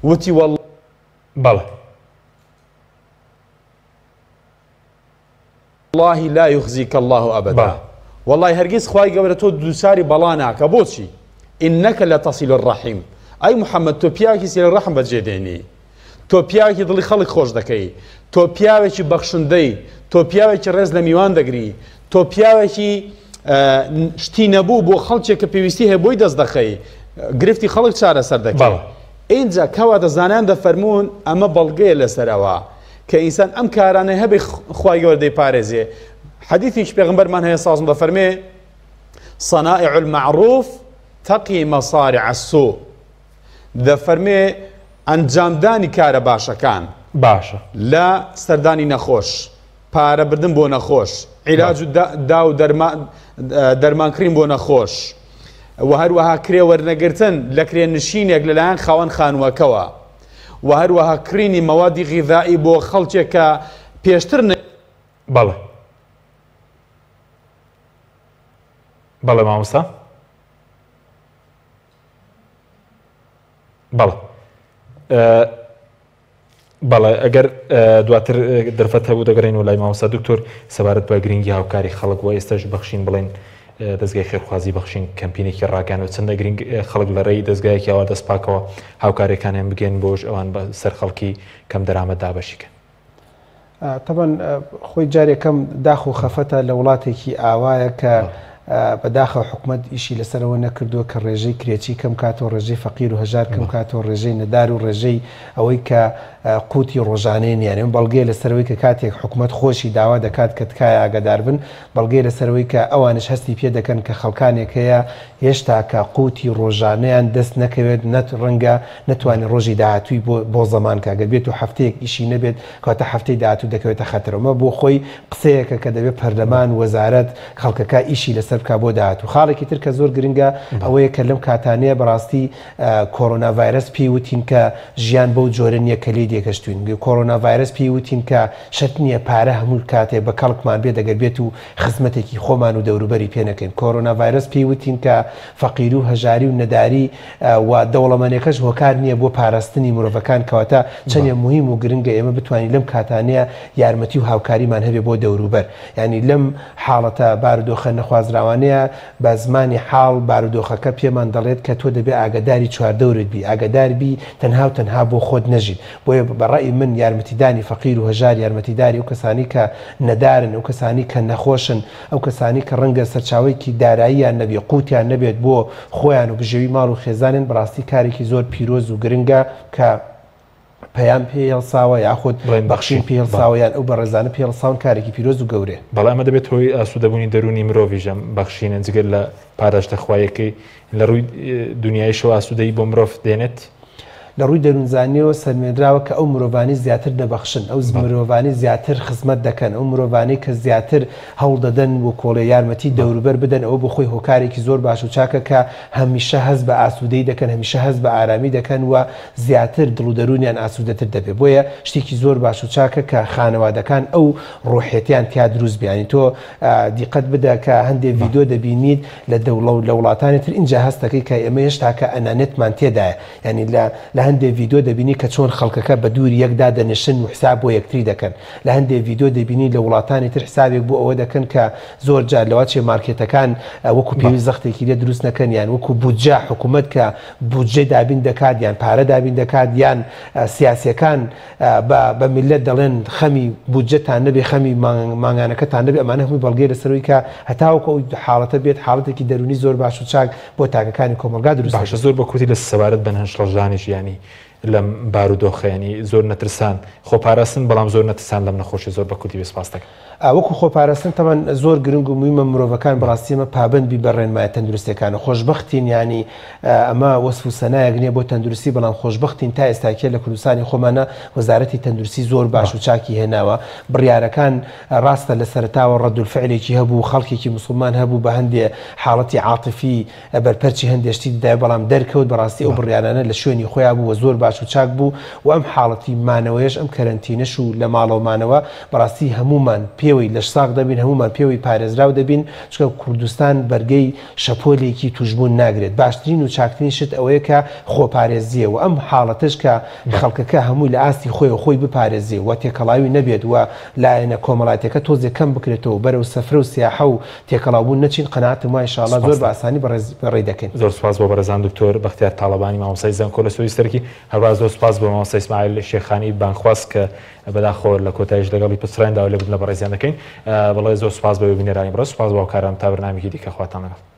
وتی وەڵڵا بەڵێ والله لا يخزيك الله أبدا والله هرگیز خوای گەورە تۆ دووچاری بەڵا ناکە. بۆچی؟ إنك لتصل الرحم. ئەی محەممەد تۆ پیاوێکی سیلە ڕەحم بەجێدێنی، تۆ پیاوێکی دڵی خەڵک خۆش دەکەی، تۆ پیاوێکی بەخشندەی، تۆ پیاوێکی ڕێز لە میوان دەگری، تۆ پیاوێکی شتی نەبوو بۆ خەڵکێک کە پێویستی هەیە بۆی دەست دەخەی، گرفتی خەڵک چارەسەر دەکەی. اینجا کەواتە زانایان دەفەرمونون ئەمە بەڵگەیە لەسەرەوە کە ئینسان ئەم کارانەی هەبێ خوای گەورە دەیپارێزێ. حەدیثێکی پێغەمبەرمان هەیە سازم دەفەرمێ صنائع المعروف تقي مصارع السوء. دەفەرمێ ئەنجامدانی کارە باشەکان باشە لە سەردانی نەخۆش، پارەبردن بۆ نەخۆش، عیلاج و دا و دەرمانکرین بۆ نەخۆش، و هەروەها کرێ وەرنەگرتن لە کرێنشینێک لەلایەن خاوەن خانووەکەوە، و هەروەها کرینی مەوادی غیذایی بۆ خەڵکێک کە پێشتر بەڵێ بەڵێ مامۆستا بەڵێ بەڵێ ئەگەر دواتر دەرفەت هەبوو دەگەڕێن و لای مامۆستا دکتۆر سەبارەت بە گرنگی هاوکاری خەڵک و ئێستاش بەخشین بڵێن دەستگای خێرخوازی بەخشین کەمپینێکی ڕاگەان و چەندە گرنگ خەڵک لە ڕێی دەستگایەکی ئەوە دەستپاکەوە هاوکاریەکانیان بگەن بۆش ئەوان بە سەر خەڵکی کەم دەرامەت دابەشیکەن. طبعا خۆی جارێکەم داخ و خەفەتە لە وڵاتێکی ئاوایە کە بەداخە حکومت ئیشی لەسەرەوە نەکردووە کە ڕێژەی کرێچی کەم کاتەوە ڕێژەی فەقیر و هەژار کەم کاتەوە ڕێژەی نەدار و ڕێژەی ئەوەی کە قوتی ڕۆژانەیە یانێ بەڵگەی لەسەرەوەی کە کاتێک حکومت خۆشی داوا دەکات کە تکایە ئاگادار بن، بەڵگەی لەسەرەوەی کە ئەوانش هەستی پێ دەکەن کە خەڵکانێک هەیە هێشتا کە قوتی ڕۆژانەیان دەست نەکەوێت ڕەنگە نەتوانێت ڕۆژی داهاتووی بۆ زەمان کاگەر بێت و هەفتەیەک ئیشی نەبێت کەواتە هەفتەی داهاتوو دەکەوێتە خەتەرەوە بۆ خۆی قسەیەکە کە دەبێت پەرلەمان وەزارەت خەڵکەکە ئیشی لەسەر بکا بۆ داهاتوو. خاڵێکی تر کە زۆر گرنگە ئەوەیە کە لەم کاتانەیە بەڕاستی کۆرۆنا ڤایرەس پێی وتین کە ژیان بەو جۆرە نییە کە لێ دێکەشتوین. کۆرۆنا ڤایرەس پێی وتین کە شەرت نییە پارە هەموو کاتێک بە کەڵکمان بێ دەگەر بێت و خزمەتێکی خۆمان و دەوروبەری پێ نەکەین. کۆرۆنا ڤایرەس پێی وتین کە فەقیر و هەژاری و نەداری و دەوڵەمەندێکەش هۆکار نییە بۆ پاراستنی مرۆڤەکان کەواتە چەندێ مهم و گرنگە ئێمە بتوانین لەم کاتانەیە یارمەتی و هاوکاریمان هەبێ بۆ دەوروبەر. ینی لەم حاڵەتە بارودۆخە نەخوازراوانەیە بە زمانی حاڵ بارودۆخەکە پێمان دەڵێت کە تۆ دەبێت ئاگداری چواردەورت بی، ئاگدار بی تەنها و تەنها بۆ خۆت نەژیت. بۆیە بەڕای من یارمەتیدانی فەقیر و هەژار، یارمەتیداری ئەو کەسانی کە نەدارن، ئەو کەسانی کە نەخۆشن، ئەو کەسانی کە ڕەنگە سەرچاوەیەکی داراییان نەبێ، قوتیان نەبێت بۆ خۆیان و بژێوی ماڵ و خێزانن، بەڕاستی کارێکی زۆر پیرۆز و گرنگە کە پەیام پێهێڵساوە یاخود بەخشین پێهێڵساویان ئەو بە ڕێزانە پێهێڵساون کارێکی پیرۆز و گەورەیە. بەڵام ئەمە دەبێت هۆی ئاسوودەبوونی دەرونی مرۆڤیژەم بەخشینە جگەر لە پاداشتە خوایەکەی لە ڕووی دنیای شەوە ئاسوودەیی بۆ مرۆڤ دێنێت. لە ڕووی دەروونزانیەوە سەرمێنراوە کە ئەو مرۆڤانی زیاتر دەبەخشن، ئەو مرۆڤانی زیاتر خزمەت دەکەن، ئەو مرۆڤانی کە زیاتر هەوڵ دەدەن بۆ کۆڵێ یارمەتی دەوروبەر بدەن، ئەوە بۆ خۆی هۆکارێکی زۆر باش و چاکە کە هەمیشە هەست بە ئاسوودەی دەکەن، هەمیشە هەست بە ئارامی دەکەن و زیاتر دڵ و دەرونیان ئاسوودەتر دەبێت. بۆیە شتێکی زۆر باش و چاکە کە خانەوادەکان ئەو ڕۆحێتیان تیا دروست بیانی. تۆ دیقەت بدە کە هەندێک ڤیدۆ دەبینیت لە وڵاتانی تر اینجا هەستەکەی کە ئێمە هێشتا کە ئەنانێتمان تێدایە، ینی لە هەندێک ڤیدۆ دەبینی کە چۆن خەڵکەکە بە دووری یەکدا دەنشن و حساب بۆ یەکتری دەکەن. لە هەندێک ڤیدۆ دەبینی لە وڵاتانی تر حسابێک بۆ ئەوە دەکەن کە زۆر جار لەوە چێ مارکێتەکان وەکو پێویست زەختێکی لێ دروست نەکەن، یان وەکو بودجە حکوومەت کە بودجێ دابین دەکات یان پارە دابین دەکات، یان سیاسیەکان بە میلەت دەڵێن خەمی بودجەتان نەبێ، خەمی مانگانەکەتان نەبێ. ئەمانە هەمووی بەڵگەی لەسەرەوەی کە هەتاوەکو ئەو حاڵەتە بێت حاڵەتێکی دەرونی زۆر باش و چاک بۆ تاکەکانی کۆمەلگا دروست باشە. زۆر بە کوتی لە سەبارەت بە هەنجڵەژانیش ینی لەم بارودۆخەیەنی زۆر نەترسان خۆپاراستن، بەڵام زۆر نەترسان لەم نەخۆشی زۆر بە کوتی بێسپاس دەکەن. وەکو خۆپاراستن تەمان زۆر گرنگ و مویمە مرۆڤەکان بەڕاستیمە پابندبی بە ڕێنمایە تەندروستیەکانە. خۆشببختین ینی ئەمە وەسف و سەنایەک نییە بۆ تەندروستی، بەڵام خۆشببختین تا ئێستاکێ لە کوردستانی خۆمانە وەزارەتی تەندروستی زۆر باش و چاکی هێناوە. بڕیارەکان ڕاستە لە سەرتاوە ڕەدولفعلێکی هەبوو، خەڵکێکی موسڵمان هەبوو بە هەندێ حاڵەتی عاتفی بەرپەرچی هەندێشتی دای، بەڵام دەرکەوت بەڕاستی ئەو بڕیارانە لە شوێنی خۆیان بوو و زۆر باش و چاک بوو و ئەم حاڵەتی مانەوەیش ئەم کەرەنتینەش و لە ماڵەومانەوە بەڕاستی هەمومان پێوەی لە ساق دەبین هەمومان پێوەی پارێزراو دەبین چکە کوردستان بەرگەی شەپۆلێکی توشبوون ناگرێت باشترین و چاکترین شت ئەوەیە کە خۆپارێزیە و ئەم حاڵەتش کە خەڵکەکە هەمووی لە ئاستی خۆی بپارێزیێ و تێکەڵاوی نەبێت و لایەنە کۆمەڵاتەکە تۆزێک کەم بکرێتەوە بەرەو سەفرە و سیاحە و تێکەڵاوبوون نەچین قەناعەتم وایە ئینشاءالله زۆر بە ئاسانی بەڕێ دەکەین. زۆر سپاس بۆ بەرەزان دکتۆر بەختیار تاڵەبانی مامۆستای زانکۆ لە سویسرکی هەروە زۆر سپاس بۆ مامۆستای ئیسماعیل شێخانی بانخواست کە بەداخۆ لە کۆتایش لەگەڵی پسڕێندا و لێبوون لە بەڕێزیان دەکەین بەڵێ زۆر سپاس بە بینەرانی بڕە سپاس بۆ کارم تا بەرنامێکی دیکە خواتان لەگەڵ